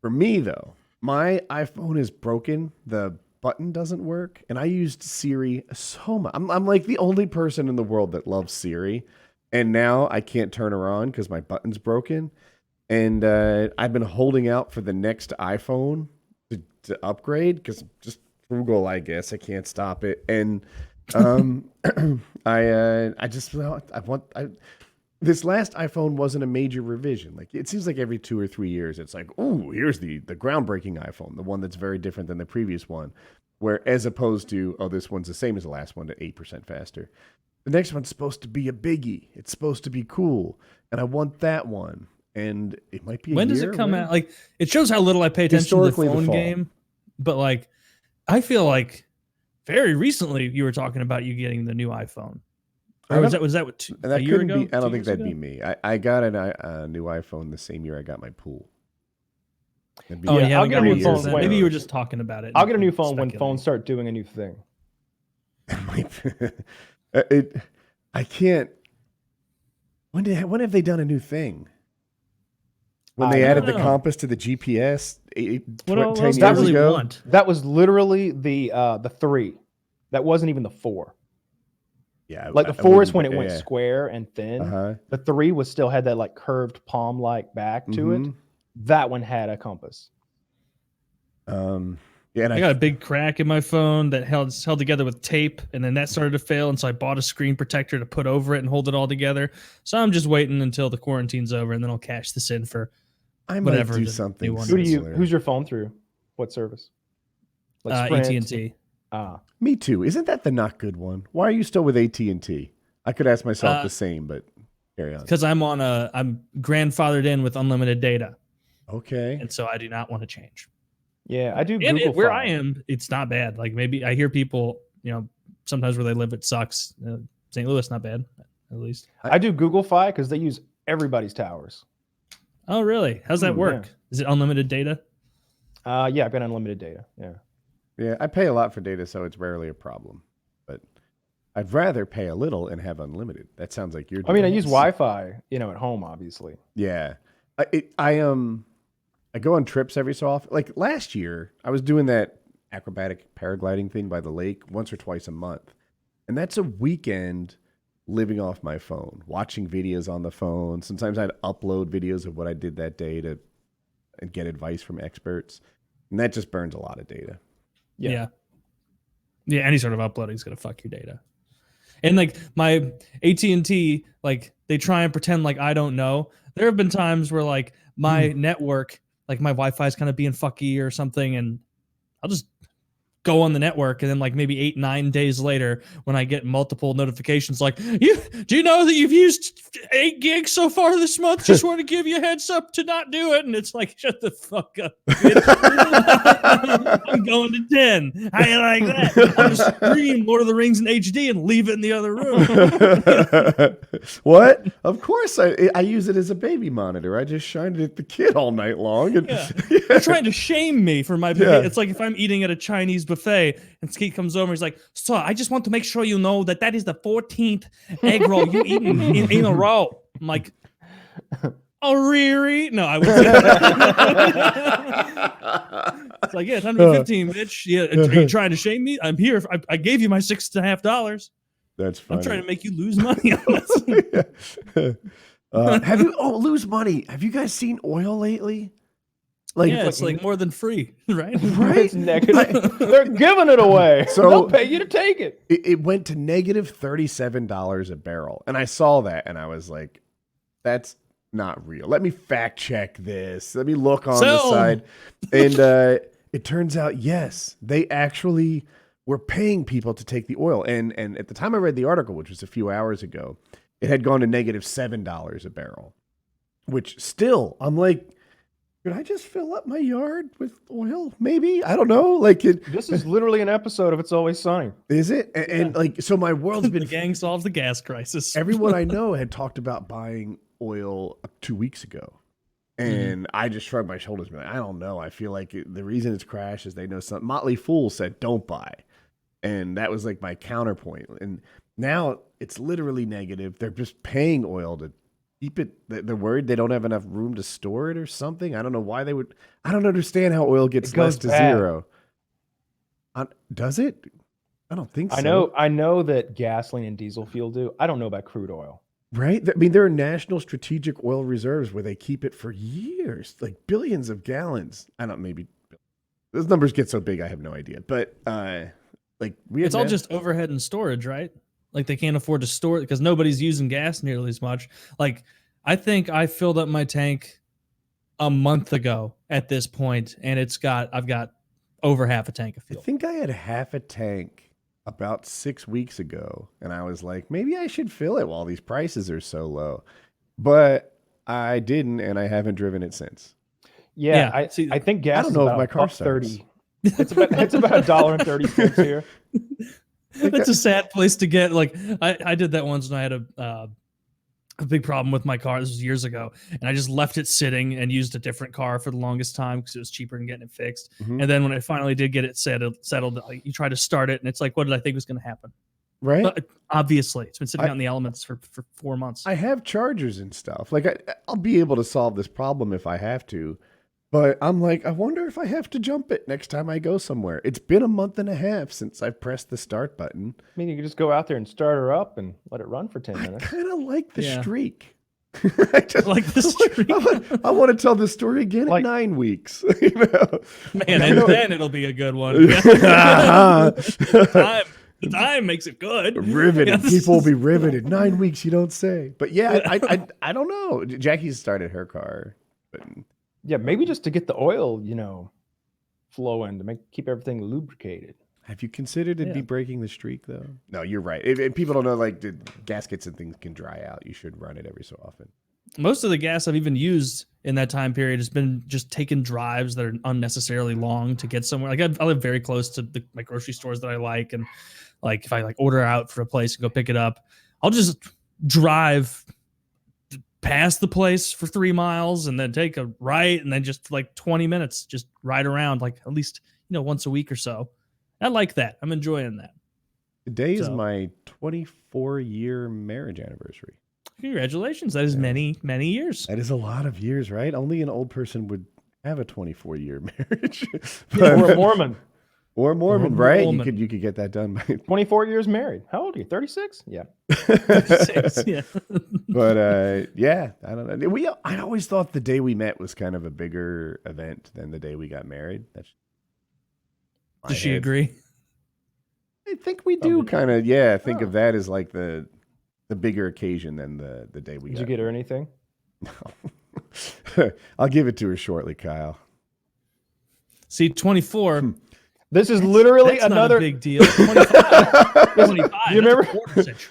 For me, though, my iPhone is broken. The button doesn't work, and I used Siri so much. I'm like the only person in the world that loves Siri. and now I can't turn her on because my button's broken. And I've been holding out for the next iPhone to upgrade because just frugal, I guess. I can't stop it. And this last iPhone wasn't a major revision. Like it seems like every 2 or 3 years, it's like, oh, here's the groundbreaking iPhone, the one that's very different than the previous one. Where as opposed to, oh, this one's the same as the last one, to 8% faster. The next one's supposed to be a biggie. It's supposed to be cool, and I want that one. And it might be. When does it come out? Like it shows how little I pay attention to the phone game. But like, I feel like very recently you were talking about you getting the new iPhone. Or was that what, a year ago? I don't think that'd be me. I got a new iPhone the same year I got my pool. I'll get a new phone. Maybe you were just talking about it. I'll get a new phone when phones start doing a new thing. I can't. When have they done a new thing? When they added the compass to the GPS 10 years ago? That was literally the 3. That wasn't even the 4. Yeah, like the 4 is when it went square and thin. The 3 was still had that like curved palm like back to it. That one had a compass. Yeah, and I got a big crack in my phone that held together with tape, and then that started to fail, and so I bought a screen protector to put over it and hold it all together. So I'm just waiting until the quarantine's over, and then I'll cash this in for whatever. Do something. Who's your phone through? What service? Like AT&T. Me too. Isn't that the not good one? Why are you still with AT&T? I could ask myself the same, but carry on. Because I'm grandfathered in with unlimited data. Okay. And so I do not want to change. Yeah, I do. And where I am, it's not bad. Like maybe I hear people, sometimes where they live, it sucks. St. Louis, not bad, at least. I do Google Fi because they use everybody's towers. Oh, really? How's that work? Yeah. Is it unlimited data? Yeah, I've got unlimited data. Yeah. Yeah, I pay a lot for data, so it's rarely a problem. But I'd rather pay a little and have unlimited. That sounds like you're doing. I mean, I use Wi-Fi, at home, obviously. Yeah, I go on trips every so often. Like last year, I was doing that acrobatic paragliding thing by the lake once or twice a month. And that's a weekend living off my phone, watching videos on the phone. Sometimes I'd upload videos of what I did that day and get advice from experts. And that just burns a lot of data. Yeah. Any sort of uploading is going to fuck your data. And like my AT&T, like they try and pretend like I don't know. There have been times where like my network, like my Wi-Fi is kind of being fucky or something, and I'll just go on the network, and then like maybe 8-9 days later, when I get multiple notifications, like, do you know that you've used 8 gigs so far this month? Just want to give you a heads up to not do it. And it's like, shut the fuck up. I'm going to 10. How you like that? I'll just stream Lord of the Rings in HD and leave it in the other room. What? Of course, I use it as a baby monitor. I just shined it at the kid all night long. And, They're trying to shame me for my. It's like if I'm eating at a Chinese buffet and Skeet comes over, he's like, "So I just want to make sure you know that is the 14th egg roll you eaten in a row." I'm like, "Oh, really? No, I was." It's like, yeah, it's 115, bitch. Yeah, are you trying to shame me? I'm here. I gave you my $6.50. That's funny. I'm trying to make you lose money on this. Lose money. Have you guys seen oil lately? It's like more than free, right? Right? It's negative. They're giving it away. So they'll pay you to take it. It went to negative $37 a barrel. And I saw that and I was like, that's not real. Let me fact check this. Let me look on the side. And it turns out, yes, they actually were paying people to take the oil. And at the time I read the article, which was a few hours ago, it had gone to negative $7 a barrel, which still, I'm like, could I just fill up my yard with oil? Maybe. I don't know. This is literally an episode of It's Always Sunny. Is it? And so my world's been. The gang solves the gas crisis. Everyone I know had talked about buying oil 2 weeks ago. And I just shrugged my shoulders. Like, I don't know. I feel like the reason it's crashed is they know something. Motley Fool said, don't buy. And that was like my counterpoint. And now it's literally negative. They're just paying oil to keep it. They're worried they don't have enough room to store it or something. I don't know why they would. I don't understand how oil gets less to zero. Does it? I don't think so. I know that gasoline and diesel fuel do. I don't know about crude oil. Right? I mean, there are national strategic oil reserves where they keep it for years, like billions of gallons. I don't, maybe those numbers get so big, I have no idea. But like it's all just overhead and storage, right? Like they can't afford to store it because nobody's using gas nearly as much. Like I think I filled up my tank a month ago at this point, and I've got over half a tank of fuel. I think I had half a tank about 6 weeks ago, and I was like, maybe I should fill it while these prices are so low. But I didn't, and I haven't driven it since. Yeah, I think gas. I don't know is if my car $1.30. It's about $1.30 here. That's a sad place to get. Like I did that once when I had a big problem with my car. This was years ago, and I just left it sitting and used a different car for the longest time because it was cheaper than getting it fixed. Mm-hmm. And then when I finally did get it settled, like, you try to start it, and it's like, what did I think was going to happen? Right. But obviously, it's been sitting out in the elements for 4 months. I have chargers and stuff. Like I'll be able to solve this problem if I have to. But I'm like, I wonder if I have to jump it next time I go somewhere. It's been a month and a half since I've pressed the start button. I mean, you can just go out there and start her up and let it run for 10 minutes. I kind of like the streak. I just like the streak. I want to tell this story again in 9 weeks. You know? Man, and then it'll be a good one. Time makes it good. Riveted. People will be riveted. 9 weeks, you don't say. But yeah, I don't know. Jackie's started her car. But yeah, maybe just to get the oil, flowing to keep everything lubricated. Have you considered it'd be breaking the streak though? No, you're right. If people don't know, like the gaskets and things can dry out. You should run it every so often. Most of the gas I've even used in that time period has been just taking drives that are unnecessarily long to get somewhere. Like I live very close to my grocery stores that I like, and like if I order out for a place and go pick it up, I'll just drive past the place for 3 miles and then take a right and then just like 20 minutes just ride around, like at least once a week or so. I like that. I'm enjoying that. Today is my 24-year marriage anniversary. Congratulations. That is many years. That is a lot of years, right? Only an old person would have a 24-year marriage. Or a Mormon. Or a Mormon, right? You could get that done by 24 years married. How old are you? 36? Yeah. 36, yeah. But yeah, I don't know. I always thought the day we met was kind of a bigger event than the day we got married. Does she agree? I think we do kind of, think of that as like the bigger occasion than the day we got. Did you get her anything? No. I'll give it to her shortly, Kyle. See, 24. This is literally another big deal. 25. You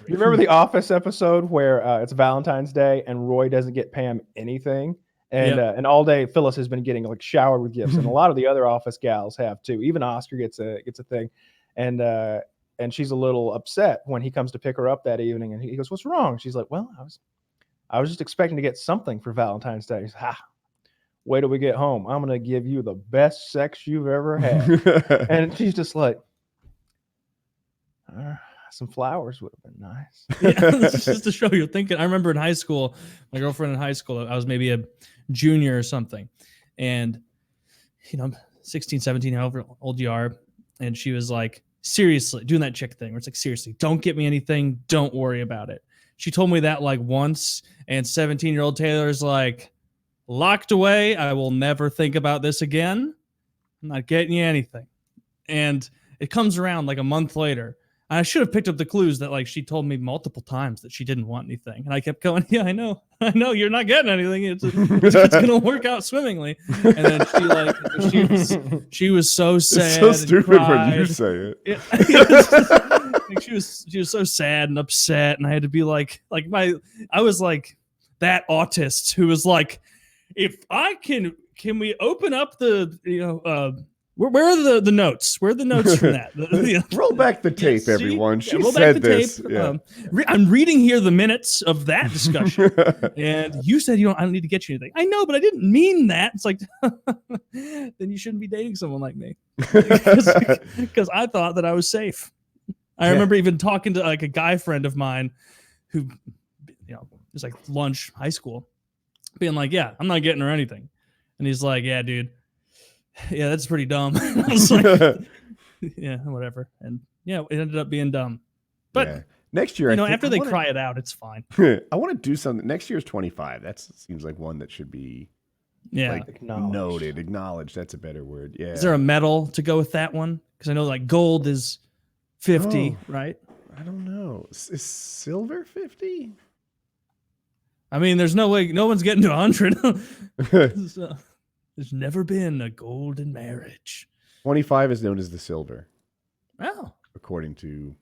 remember the Office episode where it's Valentine's Day and Roy doesn't get Pam anything, and all day Phyllis has been getting like showered with gifts, and a lot of the other Office gals have too. Even Oscar gets a thing, and she's a little upset when he comes to pick her up that evening, and he goes, "What's wrong?" She's like, "Well, I was just expecting to get something for Valentine's Day." He's, wait till we get home. I'm going to give you the best sex you've ever had. And she's just like, some flowers would have been nice. Yeah, just to show you're thinking. I remember in high school, my girlfriend in high school, I was maybe a junior or something. And, 16, 17, however old you are. And she was like, seriously, doing that chick thing where it's like, seriously, don't get me anything. Don't worry about it. She told me that like once. And 17-year-old Taylor's like, locked away. I will never think about this again. I'm not getting you anything. And it comes around like a month later. I should have picked up the clues that like she told me multiple times that she didn't want anything. And I kept going, yeah, I know you're not getting anything. It's going to work out swimmingly. And then she was so sad. It's so stupid when you say it. She was so sad and upset. And I had to be I was like that autist who was like, if I can we open up the where are the notes? Where are the notes from that? Roll back the tape, everyone. She said this. Yeah. I'm reading here the minutes of that discussion, and you said I don't need to get you anything. I know, but I didn't mean that. It's like then you shouldn't be dating someone like me because I thought that I was safe. I remember even talking to like a guy friend of mine who it was like lunch, high school. Being like, yeah, I'm not getting her anything. And he's like, yeah, dude. Yeah, that's pretty dumb. I was like, yeah, whatever. And yeah, it ended up being dumb. But Next year, after they cry it out, it's fine. I want to do something. Next year's 25. That seems like one that should be acknowledged. That's a better word. Yeah. Is there a medal to go with that one? Because I know like gold is 50, right? I don't know. Is silver 50? I mean, there's no way. No one's getting to 100. There's never been a golden marriage. 25 is known as the silver. Oh. According to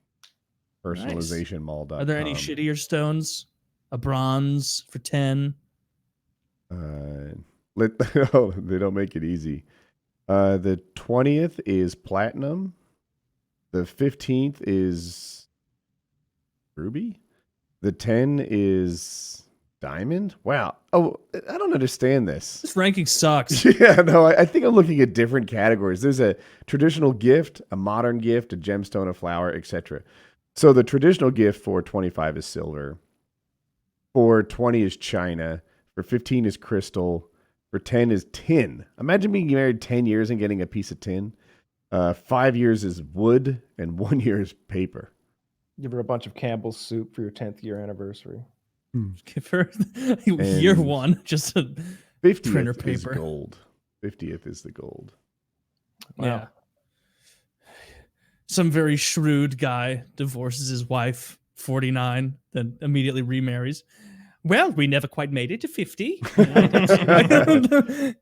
personalizationmall.com. Are there any shittier stones? A bronze for 10? They don't make it easy. The 20th is platinum. The 15th is ruby. The 10 is diamond. Wow. Oh, I don't understand this. This ranking sucks. Yeah, no, I think I'm looking at different categories. There's a traditional gift, a modern gift, a gemstone, a flower, etc. So the traditional gift for 25 is silver. For 20 is china. For 15 is crystal. For 10 is tin. Imagine being married 10 years and getting a piece of tin. 5 years is wood, and 1 year is paper. Give her a bunch of Campbell's soup for your 10th year anniversary. Give her year one, just a 50th printer paper. Is gold. 50th is the gold. Wow. Yeah. Some very shrewd guy divorces his wife, 49, then immediately remarries. Well, we never quite made it to 50. The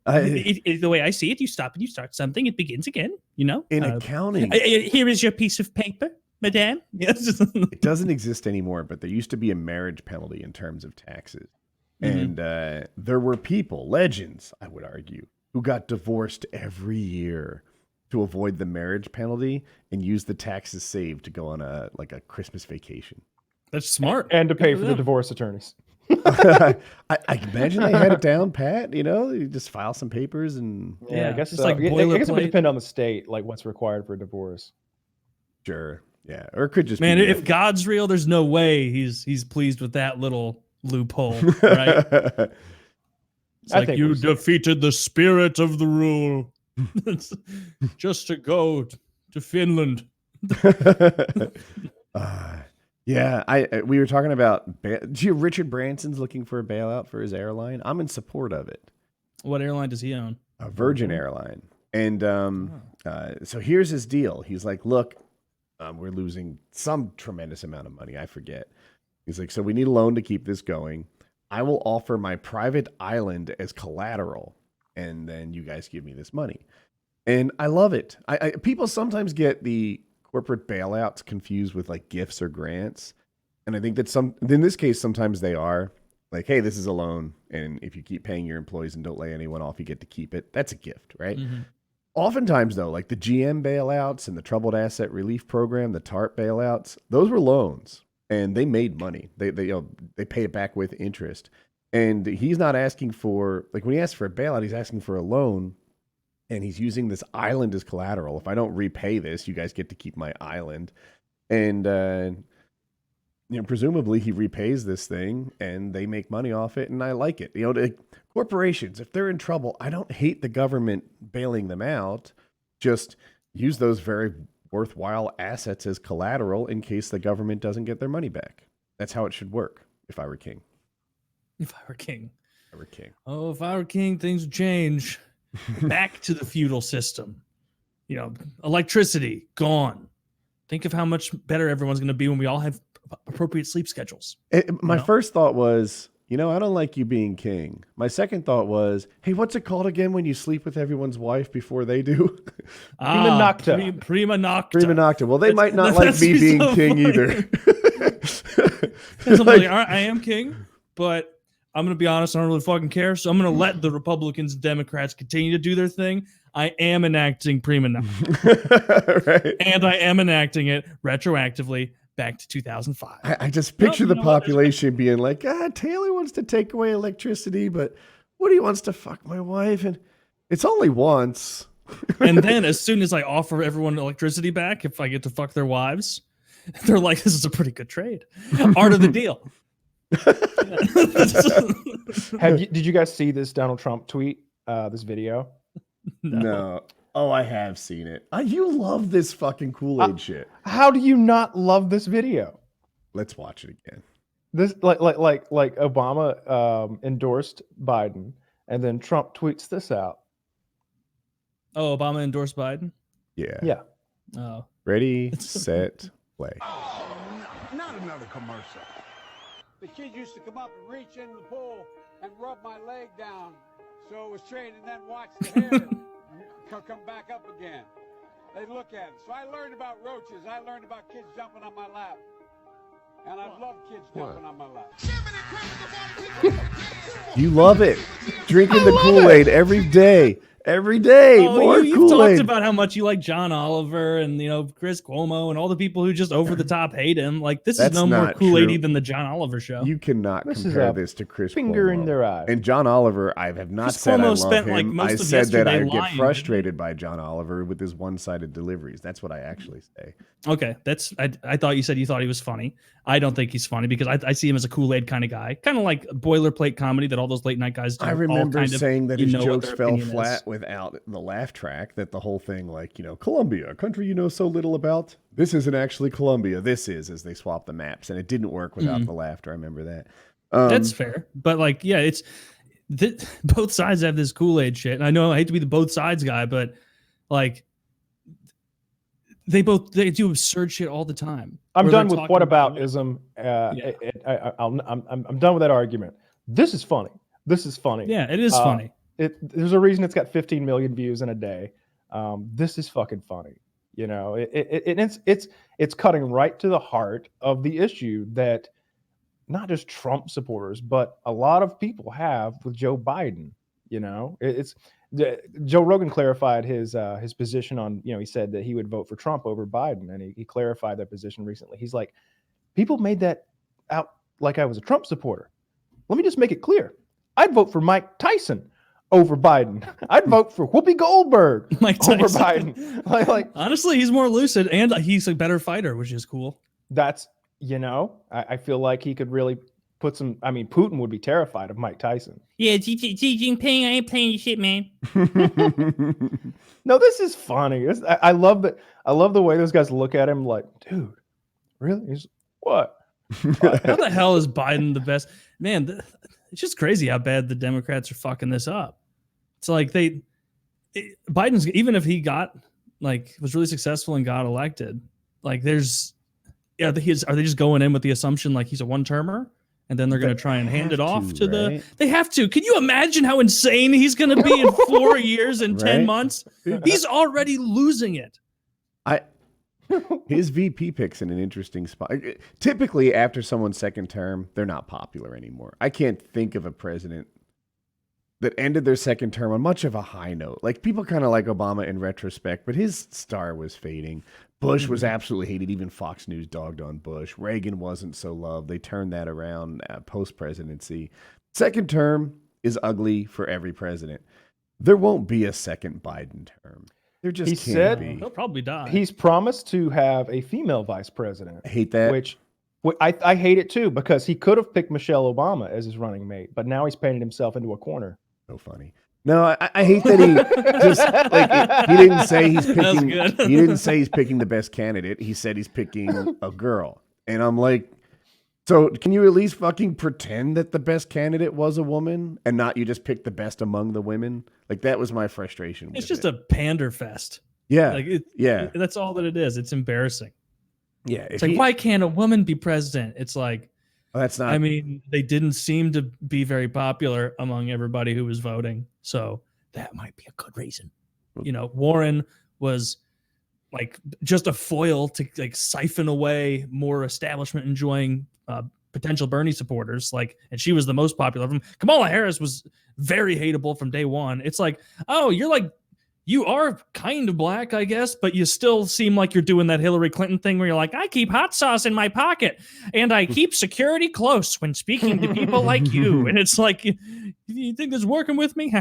way I see it, you stop and you start something, it begins again, In accounting. Here is your piece of paper, madame. Yes. It doesn't exist anymore, but there used to be a marriage penalty in terms of taxes. Mm-hmm. And there were people, legends, I would argue, who got divorced every year to avoid the marriage penalty and use the taxes saved to go on a Christmas vacation. That's smart. And to pay for the divorce attorneys. I imagine they had it down pat, you just file some papers and I guess it's like I guess it would depend on the state, like what's required for a divorce. Sure. Yeah. Or it could just be if it. God's real, there's no way he's pleased with that little loophole, right? It's like you defeated the spirit of the rule. Just to go to Finland. We were talking about Richard Branson's looking for a bailout for his airline. I'm in support of it. What airline does he own? A Virgin airline. And so here's his deal. He's like, look, we're losing some tremendous amount of money. I forget. He's like, so we need a loan to keep this going. I will offer my private island as collateral, and then you guys give me this money. And I love it. People sometimes get the corporate bailouts confused with like gifts or grants. And I think that in this case, sometimes they are like, hey, this is a loan. And if you keep paying your employees and don't lay anyone off, you get to keep it. That's a gift, right? Mm-hmm. Oftentimes though, like the GM bailouts and the Troubled Asset Relief Program, the TARP bailouts, those were loans and they made money. They pay it back with interest. And he's not asking for, like when he asks for a bailout, he's asking for a loan. And he's using this island as collateral. If I don't repay this, you guys get to keep my island. And, presumably he repays this thing and they make money off it. And I like it. Corporations, if they're in trouble, I don't hate the government bailing them out. Just use those very worthwhile assets as collateral in case the government doesn't get their money back. That's how it should work if I were king. If I were king. If I were king. Oh, if I were king, things would change. Back to the feudal system. Electricity gone. Think of how much better everyone's going to be when we all have appropriate sleep schedules. My first thought was, I don't like you being king. My second thought was, hey, what's it called again when you sleep with everyone's wife before they do? Prima nocta. Prima nocta. Prima nocta. Well, they might not like me being king either. Like, all right, I am king, but I'm going to be honest, I don't really fucking care. So I'm going to let the Republicans and Democrats continue to do their thing. I am enacting prima nocta. Right. And I am enacting it retroactively back to 2005. I just picture the population being like, Taylor wants to take away electricity, but Woody wants to fuck my wife. And it's only once. And then as soon as I offer everyone electricity back, if I get to fuck their wives, they're like, this is a pretty good trade. Art of the deal. Did you guys see this Donald Trump tweet, this video? No. Oh, I have seen it. You love this fucking Kool-Aid shit. How do you not love this video? Let's watch it again. This like Obama endorsed Biden, and then Trump tweets this out. Oh, Obama endorsed Biden? Yeah. Yeah. Oh. Ready, set, play. Oh, not another commercial. The kid used to come up and reach in the pool and rub my leg down so it was straight, and then watch the hair come back up again. They look at it. So I learned about roaches. I learned about kids jumping on my lap. And I love kids jumping on my lap. You love it. Drinking the Kool-Aid every day. Every day. More you've Kool-Aid. talked about how much you like John Oliver and Chris Cuomo and all the people who just over the top hate him. Like this is no more Kool-Aid than the John Oliver show. You cannot compare this to Chris finger Cuomo. In their eye. And John Oliver, I have not Chris said Cuomo I love spent, him. like, most I of said that I yesterday get lying, frustrated by John Oliver with his one-sided deliveries. That's what I actually say. Okay, I thought you said you thought he was funny. I don't think he's funny because I see him as a Kool-Aid kind of guy, kind of like boilerplate comedy that all those late night guys do. I remember saying that his jokes fell opinion flat without the laugh track, that the whole thing, like, Colombia, a country you know so little about. This isn't actually Colombia. This is, as they swap the maps. And it didn't work without the laughter. I remember that. That's fair. But like, yeah, it's both sides have this Kool-Aid shit. And I know I hate to be the both sides guy, but like, they do absurd shit all the time. I'm done with whataboutism. I'm done with that argument. This is funny. This is funny. Yeah, it is funny. There's a reason it's got 15 million views in a day. This is fucking funny. It's cutting right to the heart of the issue that not just Trump supporters, but a lot of people have with Joe Biden. Joe Rogan clarified his position on, he said that he would vote for Trump over Biden, and he clarified that position recently. He's like, people made that out like I was a Trump supporter. Let me just make it clear. I'd vote for Mike Tyson over Biden. I'd vote for Whoopi Goldberg over Biden. Like, honestly, he's more lucid and he's a better fighter, which is cool. That's, I feel like he could really put some. I mean, Putin would be terrified of Mike Tyson. Yeah, Xi Jinping, I ain't playing your shit, man. No, this is funny. I love that. I love the way those guys look at him like, dude, really? He's what? How the hell is Biden the best? Man, it's just crazy how bad the Democrats are fucking this up. It's like Biden's, even if he was really successful and got elected, like are they just going in with the assumption like he's a one-termer? And then they're going to try and hand it off to they have to. Can you imagine how insane he's going to be in 4 years and 10 months? He's already losing it. His VP pick's in an interesting spot. Typically, after someone's second term, they're not popular anymore. I can't think of a president that ended their second term on much of a high note. Like, people kind of like Obama in retrospect, but his star was fading. Bush was absolutely hated. Even Fox News dogged on Bush. Reagan wasn't so loved. They turned that around post-presidency. Second term is ugly for every president. There won't be a second Biden term. There just can't be. He'll probably die. He's promised to have a female vice president. I hate that. Which I hate it too, because he could have picked Michelle Obama as his running mate, but now he's painted himself into a corner. So funny. No, I hate that he just he didn't say he's picking. He didn't say he's picking the best candidate. He said he's picking a girl, and I'm like, so can you at least fucking pretend that the best candidate was a woman and not you just pick the best among the women? Like, that was my frustration. It's just a pander fest. Yeah, that's all that it is. It's embarrassing. Yeah, it's like, why can't a woman be president? It's like, that's not. I mean, they didn't seem to be very popular among everybody who was voting, so that might be a good reason. Warren was like just a foil to like siphon away more establishment enjoying potential Bernie supporters. And she was the most popular of them. Kamala Harris was very hateable from day one. It's like, oh, you are kind of black, I guess, but you still seem like you're doing that Hillary Clinton thing where you're like, I keep hot sauce in my pocket and I keep security close when speaking to people like you. And it's like, you think this is working with me?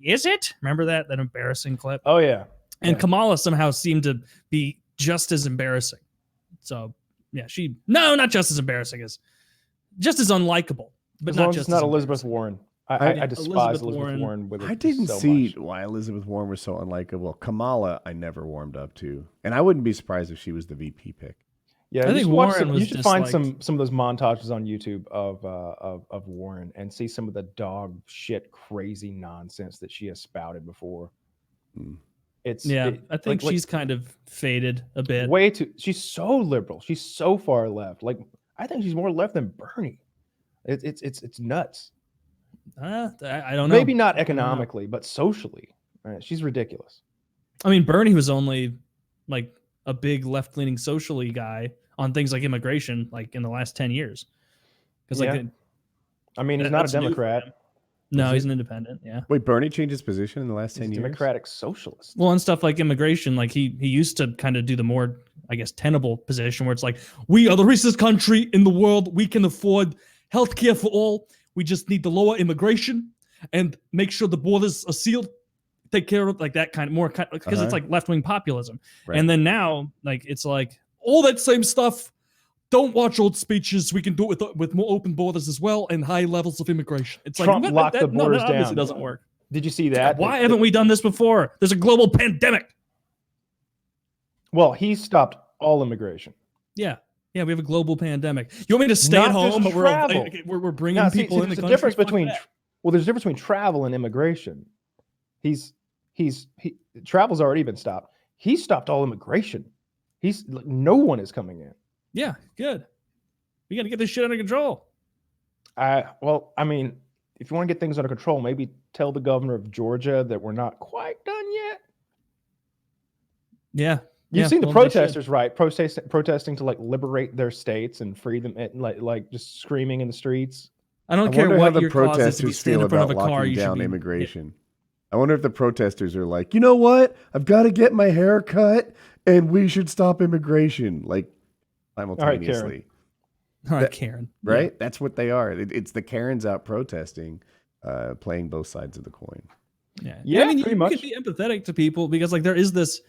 Is it? Remember that embarrassing clip? Oh, yeah. And Kamala somehow seemed to be just as embarrassing. So, yeah, not just as embarrassing, as just as unlikable. But as long as it's not Elizabeth Warren. I despise Elizabeth Warren. I didn't see why Elizabeth Warren was so unlikable. Kamala, I never warmed up to. And I wouldn't be surprised if she was the VP pick. Yeah, I you think should watch Warren you was should just find like, some of those montages on YouTube of Warren and see some of the dog shit crazy nonsense that she has spouted before. I think she's kind of faded a bit. Way too. She's so liberal. She's so far left. Like I think she's more left than Bernie. It's nuts. I don't know. Maybe not economically, but socially, she's ridiculous. I mean, Bernie was only like a big left-leaning socially guy on things like immigration, like in the last 10 years. Because I mean, he's not a Democrat. No, he's an independent. Yeah. Wait, Bernie changed his position in the last 10 years? Democratic socialist. Well, and stuff like immigration, like he used to kind of do the more, I guess, tenable position where it's like, we are the richest country in the world. We can afford healthcare for all. We just need to lower immigration and make sure the borders are sealed. Take care of like that kind of more because it's like left-wing populism. Right. And then now, like it's like all that same stuff. Don't watch old speeches. We can do it with more open borders as well and high levels of immigration. It's Trump like locked the borders down. Obviously doesn't work. Did you see that? Why haven't we done this before? There's a global pandemic. Well, he stopped all immigration. Yeah, we have a global pandemic. You want me to stay at home, but we're bringing people in the country? Difference between there's a difference between travel and immigration. Travel's already been stopped. He stopped all immigration. No one is coming in. Yeah, good. We got to get this shit under control. Well, I mean, if you want to get things under control, maybe tell the governor of Georgia that we're not quite done yet. Yeah. You've seen the protesters, right? Protesting to like liberate their states and free them, like just screaming in the streets. I don't care what the your protesters feel about locking down immigration. I wonder if the protesters are like, you know what? I've got to get my hair cut, and we should stop immigration, like simultaneously. All right, Karen. Right? Yeah. That's what they are. It's the Karens out protesting, playing both sides of the coin. Yeah. I mean, pretty much. You can be empathetic to people because, like, there is this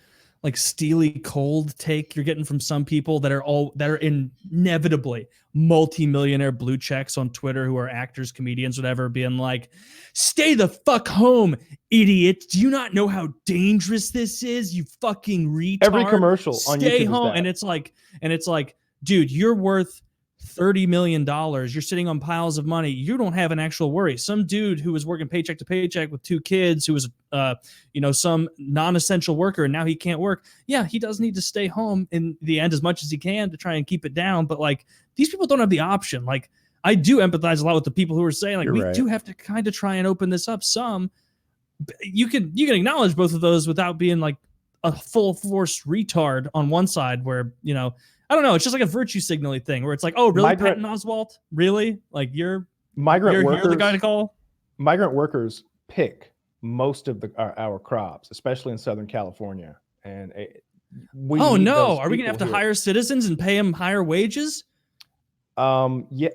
like steely cold take you're getting from some people that are inevitably multi-millionaire blue checks on Twitter who are actors, comedians, whatever, being like, stay the fuck home, idiot. Do you not know how dangerous this is? You fucking retard. Every commercial on YouTube stay home. And it's like, dude, you're worth $30 million. You're sitting on piles of money. You don't have an actual worry. Some dude who was working paycheck to paycheck with 2 kids, who was, some non-essential worker, and now he can't work. Yeah, he does need to stay home in the end as much as he can to try and keep it down. But like, these people don't have the option. Like, I do empathize a lot with the people who are saying, like, we do have to kind of try and open this up some. You can acknowledge both of those without being like a full force retard on one side where, I don't know. It's just like a virtue signaling thing where it's like, oh, really, Patton Oswalt? Really? Like you're the guy to call? Migrant workers pick most of our crops, especially in Southern California. And are we going to have to hire citizens and pay them higher wages? You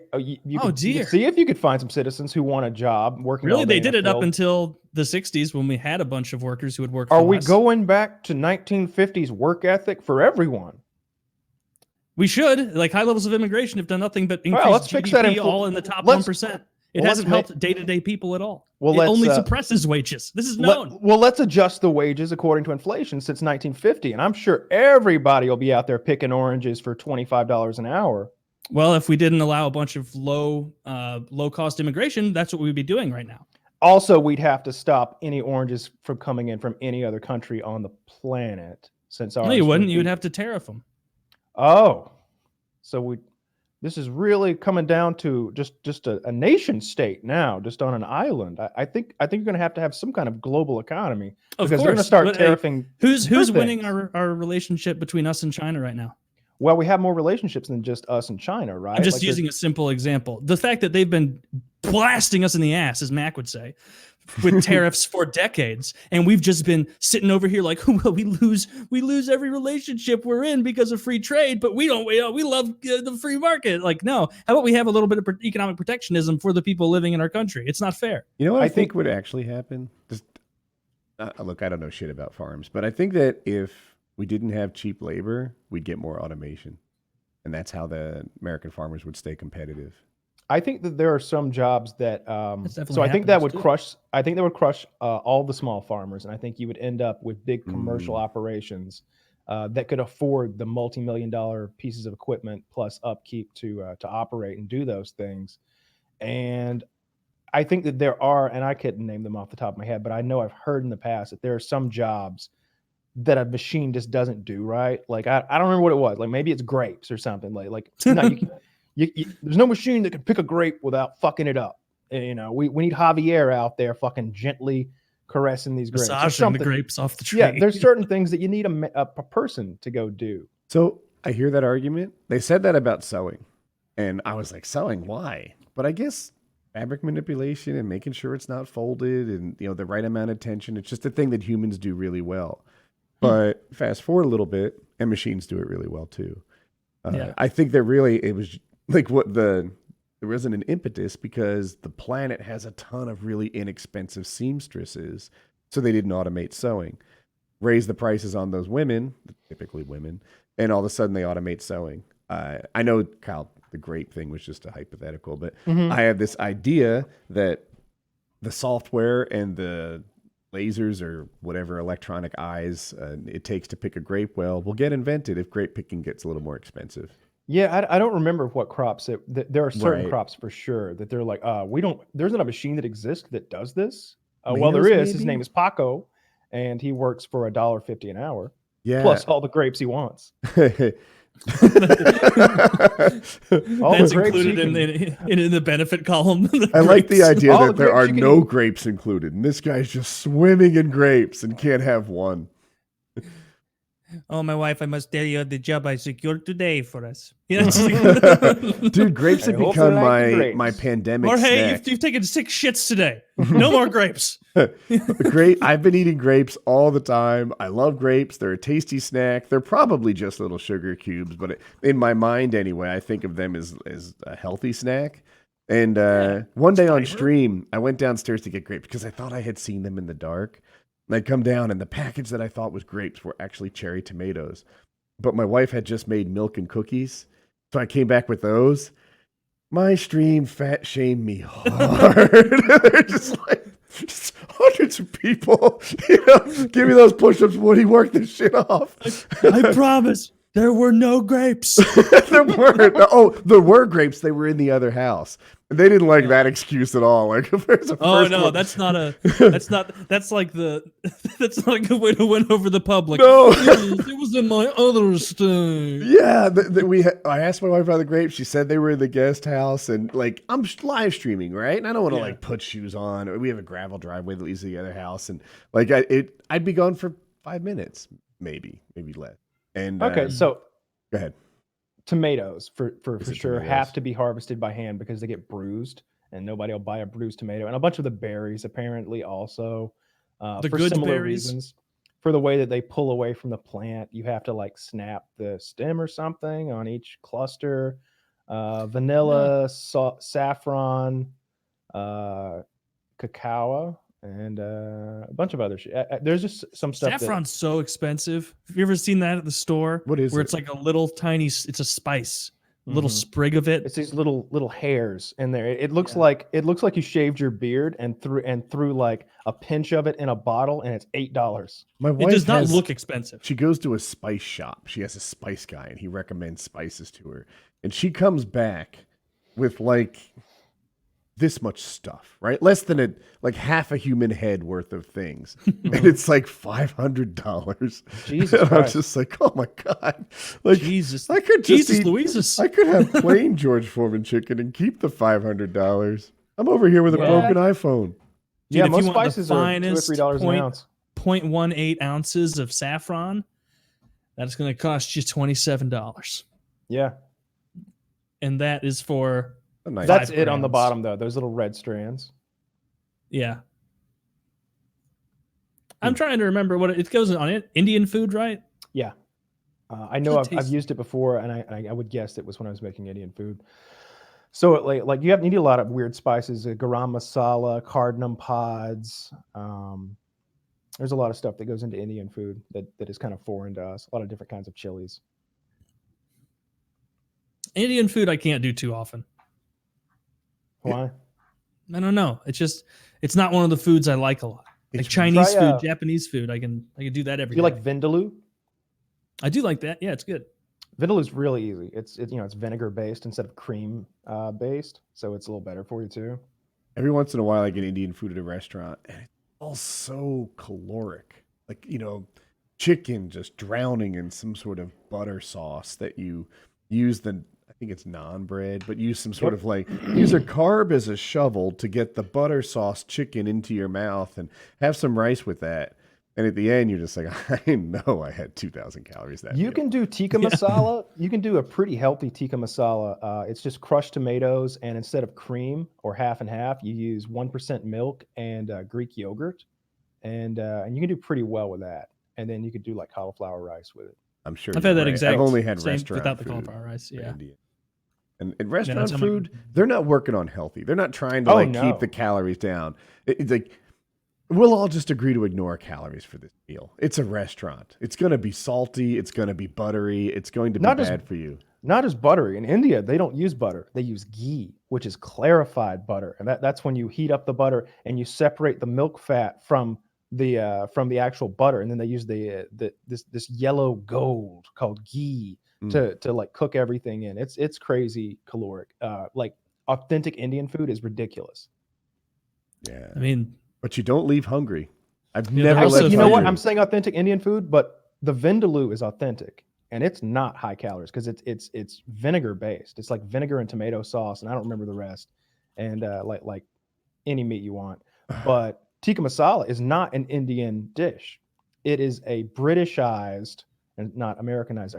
could see if you could find some citizens who want a job working. Really, they did it up until the 60s when we had a bunch of workers who would work. Are we going back to 1950s work ethic for everyone? We should. Like, high levels of immigration have done nothing but increase GDP all in the top 1%. It hasn't helped day-to-day people at all. Well, it only suppresses wages. This is known. Let's adjust the wages according to inflation since 1950, and I'm sure everybody will be out there picking oranges for $25 an hour. Well, if we didn't allow a bunch of low-cost immigration, that's what we'd be doing right now. Also, we'd have to stop any oranges from coming in from any other country on the planet. No, you wouldn't. You would have to tariff them. Oh, so this is really coming down to just a nation state now, just on an island. I think you're going to have some kind of global economy because they're going to start tariffing. Who's winning our relationship between us and China right now? Well, we have more relationships than just us and China, right? I'm just using a simple example. The fact that they've been blasting us in the ass, as Mac would say, with tariffs for decades, and we've just been sitting over here like, well, we lose every relationship we're in because of free trade, but we love the free market. Like, no, how about we have a little bit of economic protectionism for the people living in our country? It's not fair. You know what I think would actually happen? Look, I don't know shit about farms, but I think that if we didn't have cheap labor, we'd get more automation, and that's how the American farmers would stay competitive. I think that there are some jobs that, I think that would crush all the small farmers, and I think you would end up with big commercial operations that could afford the multi-million-dollar pieces of equipment plus upkeep to operate and do those things. And I think that there are, and I couldn't name them off the top of my head, but I know I've heard in the past that there are some jobs that a machine just doesn't do right. Like I don't remember what it was. Like maybe it's grapes or something. Like no, there's no machine that can pick a grape without fucking it up. You know, we need Javier out there fucking gently caressing these grapes. Massaging the grapes off the tree. Yeah, there's certain things that you need a person to go do. So I hear that argument. They said that about sewing, and I was like, sewing? Why? But I guess fabric manipulation and making sure it's not folded and, you know, the right amount of tension. It's just a thing that humans do really well. But fast forward a little bit, and machines do it really well too. I think that really it was like there wasn't an impetus because the planet has a ton of really inexpensive seamstresses, so they didn't automate sewing. Raise the prices on those women, typically women, and all of a sudden they automate sewing. I know, Kyle, the grape thing was just a hypothetical, but I have this idea that the software and the lasers or whatever electronic eyes it takes to pick a grape well will get invented if grape picking gets a little more expensive. Yeah, I don't remember what crops there are certain crops for sure that they're like, there's not a machine that exists that does this. Well, there is. Maybe? His name is Paco, and he works for $1.50 an hour. Yeah. Plus all the grapes he wants. That's included in the benefit column. I like the idea that there are no grapes included, and this guy's just swimming in grapes and can't have one. Oh, my wife, I must tell you the job I secured today for us. Dude, grapes have become my pandemic snack. You've taken 6 shits today. No more grapes. I've been eating grapes all the time. I love grapes. They're a tasty snack. They're probably just little sugar cubes, but in my mind anyway, I think of them as a healthy snack. And one day on stream, I went downstairs to get grapes because I thought I had seen them in the dark. And I'd come down, and the package that I thought was grapes were actually cherry tomatoes. But my wife had just made milk and cookies, so I came back with those. My stream fat shamed me hard. They're just hundreds of people. You know, give me those push-ups, Woody. Work this shit off. I promise. There were no grapes. There weren't. Oh, there were grapes. They were in the other house. They didn't like that excuse at all. Like, if there's a that's not a good way to win over the public. No, it was in my other state. Yeah, I asked my wife about the grapes. She said they were in the guest house, and like I'm live streaming, right? And I don't want to like put shoes on. We have a gravel driveway that leads to the other house, and like I'd be gone for 5 minutes, maybe less. And okay, so go ahead. Tomatoes for sure tomatoes? have to be harvested by hand because they get bruised, and nobody will buy a bruised tomato. And a bunch of the berries apparently also the for good similar berries. reasons. For the way that they pull away from the plant, you have to like snap the stem or something on each cluster. Vanilla, saffron, cacao, and a bunch of other shit. There's just some stuff. Saffron's so expensive. Have you ever seen that at the store? What is where it? It's like a little tiny, it's a spice, a little sprig of it. It's these little hairs in there. It looks like you shaved your beard and threw like a pinch of it in a bottle, and it's $8. My wife It does not look expensive. She goes to a spice shop. She has a spice guy, and he recommends spices to her. And she comes back with like this much stuff, right? Less than half a human head worth of things. And it's like $500. Jesus and I'm Christ. just like, oh my God. Like, Jesus. I could just Jesus eat, Louises. I could have plain George Foreman chicken and keep the $500. I'm over here with a broken iPhone. Yeah, Dude, most if you want spices the are $2 or finest $3 an ounce. 0.18 ounces of saffron, that's going to cost you $27. Yeah. And that is for Nice. That's 5 it on the grams. bottom, though. Those little red strands. Yeah. I'm trying to remember what it goes on Indian food, right? Yeah. I know It I've tastes- used it before, and I would guess it was when I was making Indian food. So like you need a lot of weird spices, garam masala, cardamom pods. There's a lot of stuff that goes into Indian food that is kind of foreign to us. A lot of different kinds of chilies. Indian food I can't do too often. Why? I don't know. It's not one of the foods I like a lot. Like It's- Chinese Try, food, Japanese food, I can do that every You day. like vindaloo? I do like that. Yeah, it's good. Vindaloo's really easy. It's vinegar based instead of cream based, so it's a little better for you too. Every once in a while, I get Indian food at a restaurant, and it's all so caloric. Like, chicken just drowning in some sort of butter sauce that you use I think it's naan bread, but use some sort of use a carb as a shovel to get the butter sauce chicken into your mouth and have some rice with that. And at the end, you're just like, I know I had 2,000 calories that You meal. can do tikka masala. You can do a pretty healthy tikka masala. It's just crushed tomatoes, and instead of cream or half and half, you use 1% milk and Greek yogurt, and you can do pretty well with that. And then you could do like cauliflower rice with it. I'm sure. I've had that exact. I've only had same restaurant without the food cauliflower rice. Yeah. Indian. And restaurant food, they're not working on healthy. They're not trying to keep the calories down. It's like, we'll all just agree to ignore calories for this meal. It's a restaurant. It's going to be salty. It's going to be buttery. It's going to be bad for you. Not as buttery. In India, they don't use butter. They use ghee, which is clarified butter. And that's when you heat up the butter and you separate the milk fat from the actual butter. And then they use this yellow gold called ghee to like cook everything in. It's crazy caloric. Like authentic Indian food is ridiculous. Yeah. I mean, but you don't leave hungry. I've Yeah, never left You know what? hungry. I'm saying authentic Indian food, but the vindaloo is authentic, and it's not high calories because it's vinegar based. It's like vinegar and tomato sauce, and I don't remember the rest. And like any meat you want. But tikka masala is not an Indian dish. It is a Britishized and not Americanized,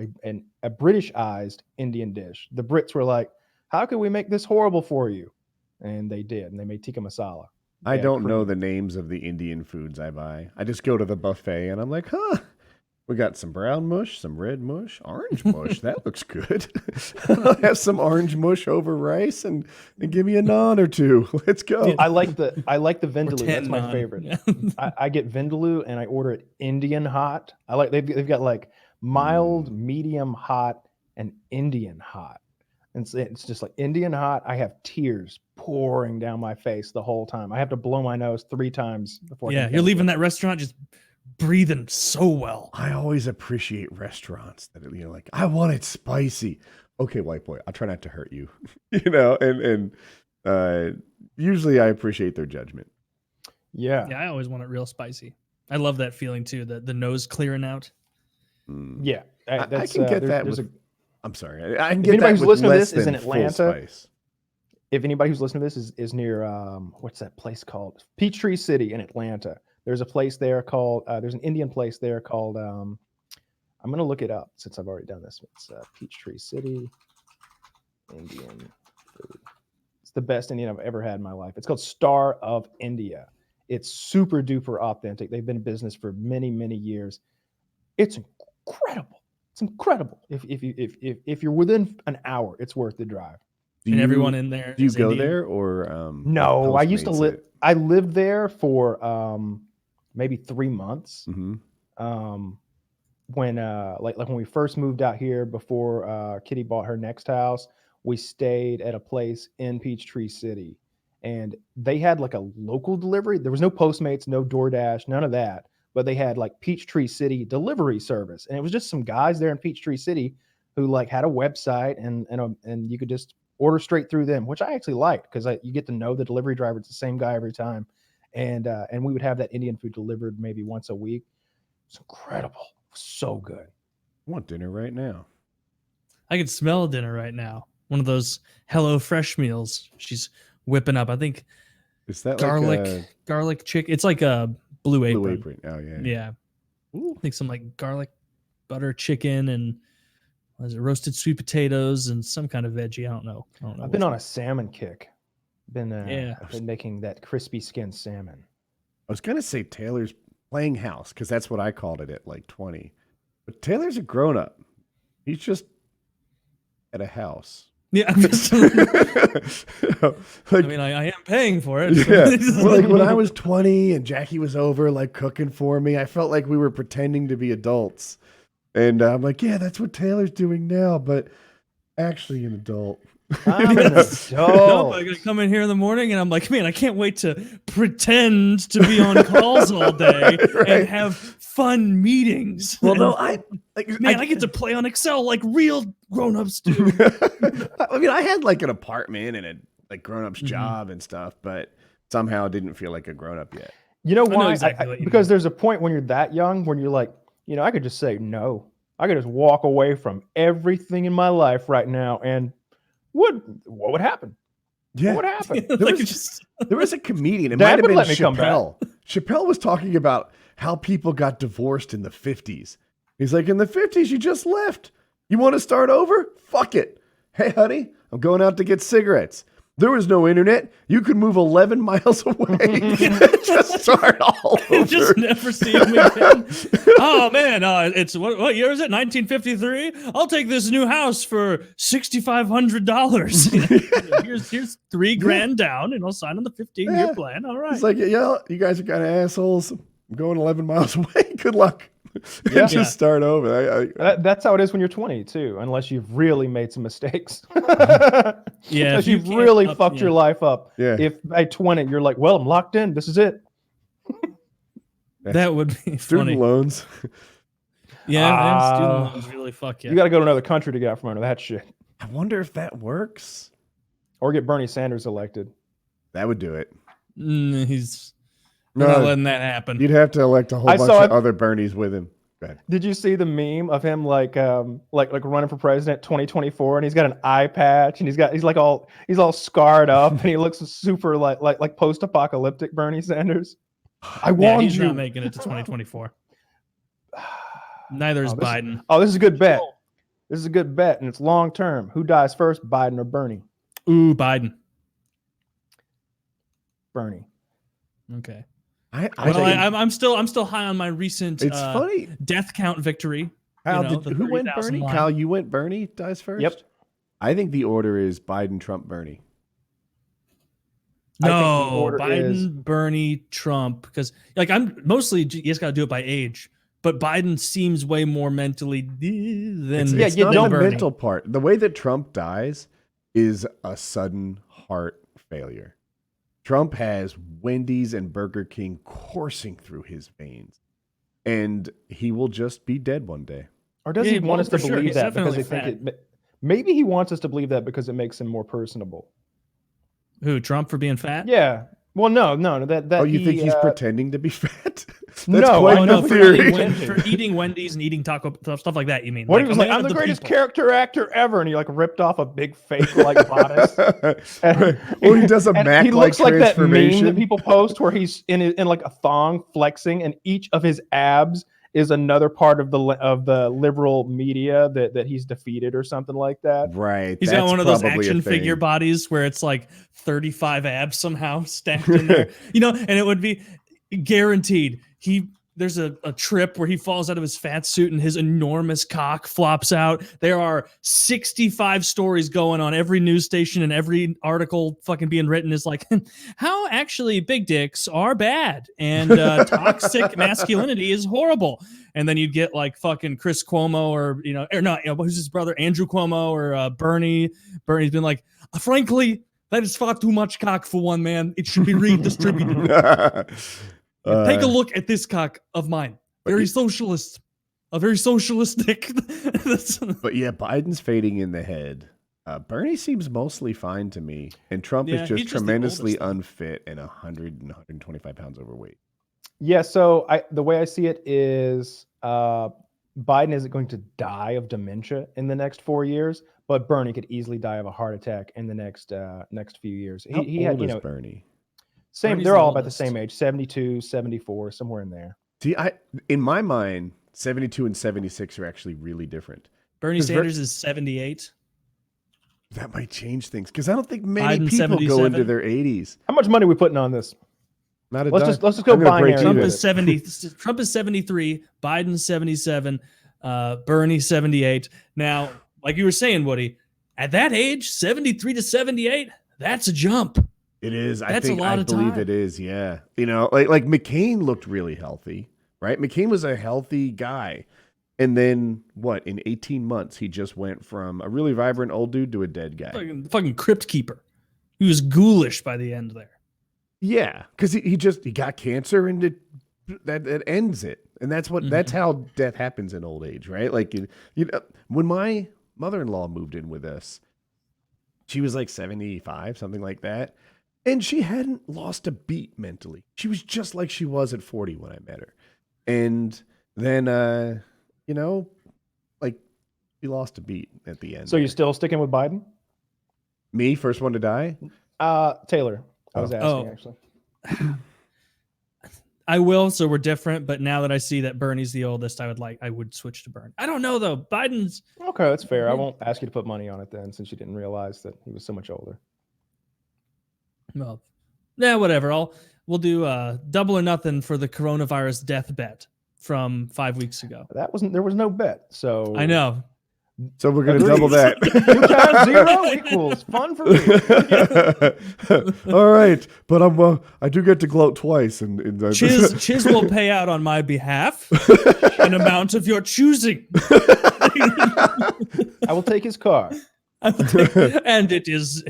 a Britishized Indian dish. The Brits were like, "How can we make this horrible for you?" And they did, and they made tikka masala. I don't know the names of the Indian foods I buy. I just go to the buffet and I'm like, we got some brown mush, some red mush, orange mush. That looks good. I'll have some orange mush over rice and give me a naan or two. Let's go. I like the vindaloo. That's my naan. favorite. Yeah. I get vindaloo and I order it Indian hot. They've got like mild, medium hot, and Indian hot. And it's just like Indian hot. I have tears pouring down my face the whole time. I have to blow my nose 3 times before. Yeah, you're leaving that restaurant just breathing so well. I always appreciate restaurants that like, I want it spicy. Okay, white boy, I'll try not to hurt you. And usually I appreciate their judgment. Yeah. Yeah, I always want it real spicy. I love that feeling too, the nose clearing out. Yeah. I can get that with... I'm sorry. I can if get anybody that who's with listening to less this is in than full Atlanta, spice. if anybody who's listening to this is near what's that place called? Peachtree City in Atlanta. There's a place there called there's an Indian place there called I'm gonna look it up since I've already done this. It's Peachtree City Indian food. It's the best Indian I've ever had in my life. It's called Star of India. It's super duper authentic. They've been in business for many, many years. It's incredible. It's incredible. If you're within an hour, it's worth the drive. And everyone in there. Do you is go Indian? there or No, I used to Postmates live. it? I lived there for maybe 3 months. Mm-hmm. When like when we first moved out here before Kitty bought her next house, we stayed at a place in Peachtree City, and they had like a local delivery. There was no Postmates, no DoorDash, none of that. But they had like Peachtree City delivery service, and it was just some guys there in Peachtree City who like had a website, and you could just order straight through them, which I actually liked because you get to know the delivery driver. It's the same guy every time, and we would have that Indian food delivered maybe once a week. It's incredible, so good. I want dinner right now. I could smell dinner right now. One of those Hello Fresh meals she's whipping up. I think Is that garlic chicken. It's like a Blue Apron. Blue Apron? Oh yeah. Yeah. I think some like garlic butter chicken and what is it, roasted sweet potatoes and some kind of veggie. I don't know. I've been on a salmon kick. I've Yeah. been making that crispy skin salmon. I was gonna say Taylor's playing house because that's what I called it at like 20. But Taylor's a grown up. He's just at a house. Yeah, I'm just, Like, I mean, I am paying for it. yeah. Well, like when I was 20 and Jackie was over, like cooking for me, I felt like we were pretending to be adults. And I'm like, yeah, that's what Taylor's doing now, but actually an adult. I'm an adult. Nope, I gotta come in here in the morning and I'm like, man, I can't wait to pretend to be on calls all day and have fun meetings. Well, And, no, I get to play on Excel like real grown-ups do. I mean, I had like an apartment and a like grown-up's job and stuff, but somehow didn't feel like a grown-up yet. You know I know why? exactly what you Because mean. there's a point when you're that young when you're like, I could just say no. I could just walk away from everything in my life right now, and what would happen? Yeah. What would happen? There was a comedian. It Dad might have would been let me come back. Chappelle. Chappelle was talking about how people got divorced in the 50s. He's like, in the 50s, you just left. You want to start over? Fuck it. Hey, honey, I'm going out to get cigarettes. There was no internet. You could move 11 miles away. Just start all over. Just never see him again. Oh man, it's what year is it? 1953. I'll take this new house for $6,500. Here's $3,000 down, and I'll sign on the 15-year plan. All right. It's like, yeah, you guys are kind of assholes. I'm going 11 miles away. Good luck. Yeah. Just start over. That's how it is when you're 20 too, unless you've really made some mistakes. Yeah, Unless if you you've can't really up- fucked yeah. your life up. Yeah. If by 20 you're like, well, I'm locked in. This is it. That would be Student funny. loans. Yeah, student loans really fuck you. You got to go to another country to get out from under that shit, I wonder if that works. or get Bernie Sanders elected. That would do it. We're No, not letting that happen. you'd have to elect a whole I bunch saw of it- other Bernies with him. Go ahead. Did you see the meme of him like running for president 2024, and he's got an eye patch and he's all scarred up and he looks super like post-apocalyptic Bernie Sanders. I Yeah, warned he's you. not making it to 2024. Neither is Oh, this- Biden. Oh, this is a good bet. This is a good bet, and it's long term. Who dies first, Biden or Bernie? Ooh, Biden. Bernie. Okay. I'm I'm still high on my recent it's funny. death count victory. Kyle, you know, the who went 30,000 Bernie? line. Kyle, you went Bernie dies first? Yep. I think the order is Biden, Trump, Bernie. I think the No, order Biden, is- Bernie, Trump. Because I'm mostly you just got to do it by age. But Biden seems way more mentally than It's you not don't- the Bernie. mental part. The way that Trump dies is a sudden heart failure. Trump has Wendy's and Burger King coursing through his veins, and he will just be dead one day. Or does Yeah, he want us to for sure. believe He's that because definitely he think it? Maybe he wants us to believe that because it makes him more personable. Who, Trump for being fat? Yeah. Well, no. That. Oh, you think he's pretending to be fat? That's No, quite I the know, for theory. eating Wendy's and eating taco stuff like that. You mean? What he was like, I'm I'm the the greatest people. character actor ever, and he like ripped off a big fake like bodice. Right. Well, he does a And Mac he looks like that meme transformation. that people post where he's in like a thong flexing, and each of his abs is another part of the liberal media that he's defeated or something like that. Right. He's got that's one of those probably a action figure thing. bodies where it's like 35 abs somehow stacked in there, and it would be guaranteed. There's a trip where he falls out of his fat suit and his enormous cock flops out. There are 65 stories going on every news station, and every article fucking being written is like, how actually big dicks are bad and toxic masculinity is horrible. And then you'd get like fucking Chris Cuomo who's his brother, Andrew Cuomo or Bernie. Bernie's been like, frankly, that is far too much cock for one man. It should be redistributed. Take a look at this cock of mine. Very socialist. A very socialistic. But yeah, Biden's fading in the head. Bernie seems mostly fine to me. And Trump Yeah, is he's just just the tremendously oldest, though. unfit and 125 pounds overweight. Yeah. So the way I see it is Biden isn't going to die of dementia in the next 4 years, but Bernie could easily die of a heart attack in the next few years. How He had, old you is know, Bernie? same. Bernie's They're the all about the oldest. same age, 72, 74, somewhere in there. See, in my mind, 72 and 76 are actually really different. Bernie 'Cause Sanders is 78. That might change things because I don't think many Biden, people go 77. into their 80s. How much money are we putting on this? Not a Let's dime. just go I'm gonna break binary. Trump even. is 70. Trump is 73. Biden 77. Bernie 78. Now, like you were saying, Woody, at that age, 73 to 78, that's a jump. It is. That's a lot I of believe time. it is. Yeah. Like McCain looked really healthy, right? McCain was a healthy guy. And then what? In 18 months, he just went from a really vibrant old dude to a dead guy. Fucking crypt keeper. He was ghoulish by the end there. Yeah, because he got cancer and that ends it. And that's how death happens in old age, right? Like when my mother-in-law moved in with us, she was like 75, something like that. And she hadn't lost a beat mentally. She was just like she was at 40 when I met her. And then, like she lost a beat at the end. So you're still sticking with Biden? Me, first one to die? Taylor. I was asking, actually. I will, so we're different. But now that I see that Bernie's the oldest, I would switch to Bernie. I don't know, though. Biden's... Okay, that's fair. I won't ask you to put money on it then, since you didn't realize that he was so much older. Well, yeah, whatever. We'll do double or nothing for the coronavirus death bet from 5 weeks ago. There was no bet, so I know. So we're going to double that. 2 times 0 equals fun for me. All right, but I do get to gloat twice. And Chiz will pay out on my behalf an amount of your choosing. I will take his car. And it is,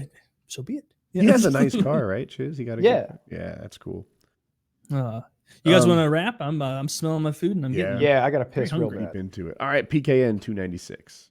so be it. Yeah. He has a nice car, right, Chiz? He got yeah, that's cool. You guys want to wrap? I'm smelling my food and I'm getting I got to piss real bad. Deep into it. All right, PKN 296.